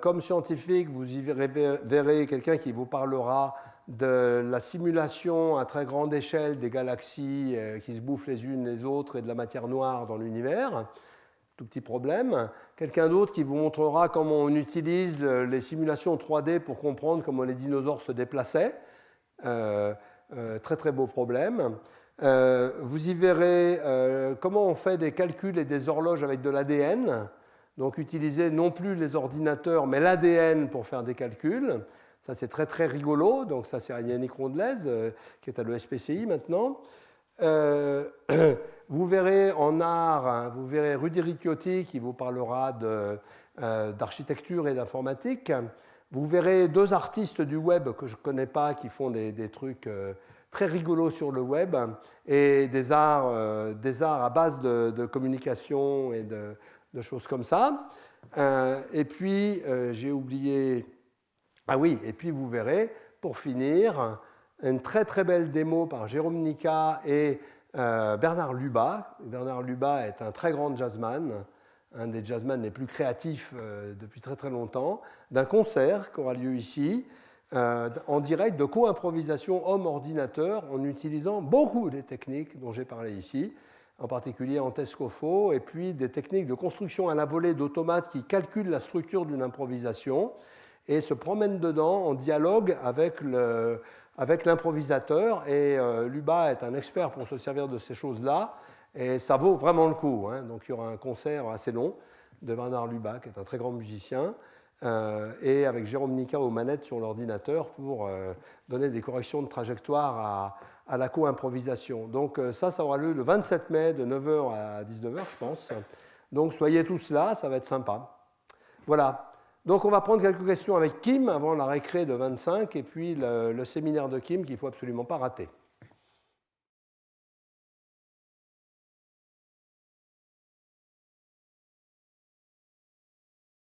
comme scientifique, vous y verrez quelqu'un qui vous parlera de la simulation à très grande échelle des galaxies qui se bouffent les unes les autres et de la matière noire dans l'univers. Tout petit problème. Quelqu'un d'autre qui vous montrera comment on utilise les simulations 3D pour comprendre comment les dinosaures se déplaçaient. Très très beau problème. Vous y verrez comment on fait des calculs et des horloges avec de l'ADN. Donc utiliser non plus les ordinateurs, mais l'ADN pour faire des calculs. Ça, c'est très très rigolo. Donc ça, c'est Yannick Rondelez, qui est à l'ESPCI maintenant. Vous verrez en art, vous verrez Rudy Ricciotti qui vous parlera d'architecture et d'informatique. Vous verrez deux artistes du web que je ne connais pas qui font des trucs très rigolos sur le web et des arts à base de communication et de choses comme ça. Et puis, j'ai oublié... Ah oui, et puis vous verrez, pour finir, une très très belle démo par Jérôme Nica et Bernard Lubat. Bernard Lubat est un très grand jazzman un des jazzmen les plus créatifs depuis très très longtemps, d'un concert qui aura lieu ici, en direct de co-improvisation homme-ordinateur en utilisant beaucoup des techniques dont j'ai parlé ici, en particulier en Tescofo, et puis des techniques de construction à la volée d'automates qui calculent la structure d'une improvisation et se promènent dedans en dialogue avec l'improvisateur. Et Luba est un expert pour se servir de ces choses-là, et ça vaut vraiment le coup. Hein. Donc il y aura un concert assez long de Bernard Luba, qui est un très grand musicien, et avec Jérôme Nica aux manettes sur l'ordinateur pour donner des corrections de trajectoire à la co-improvisation. Donc ça aura lieu le 27 mai de 9h à 19h, je pense. Donc soyez tous là, ça va être sympa. Voilà. Donc on va prendre quelques questions avec Kim avant la récré de 25 et puis le séminaire de Kim qu'il ne faut absolument pas rater.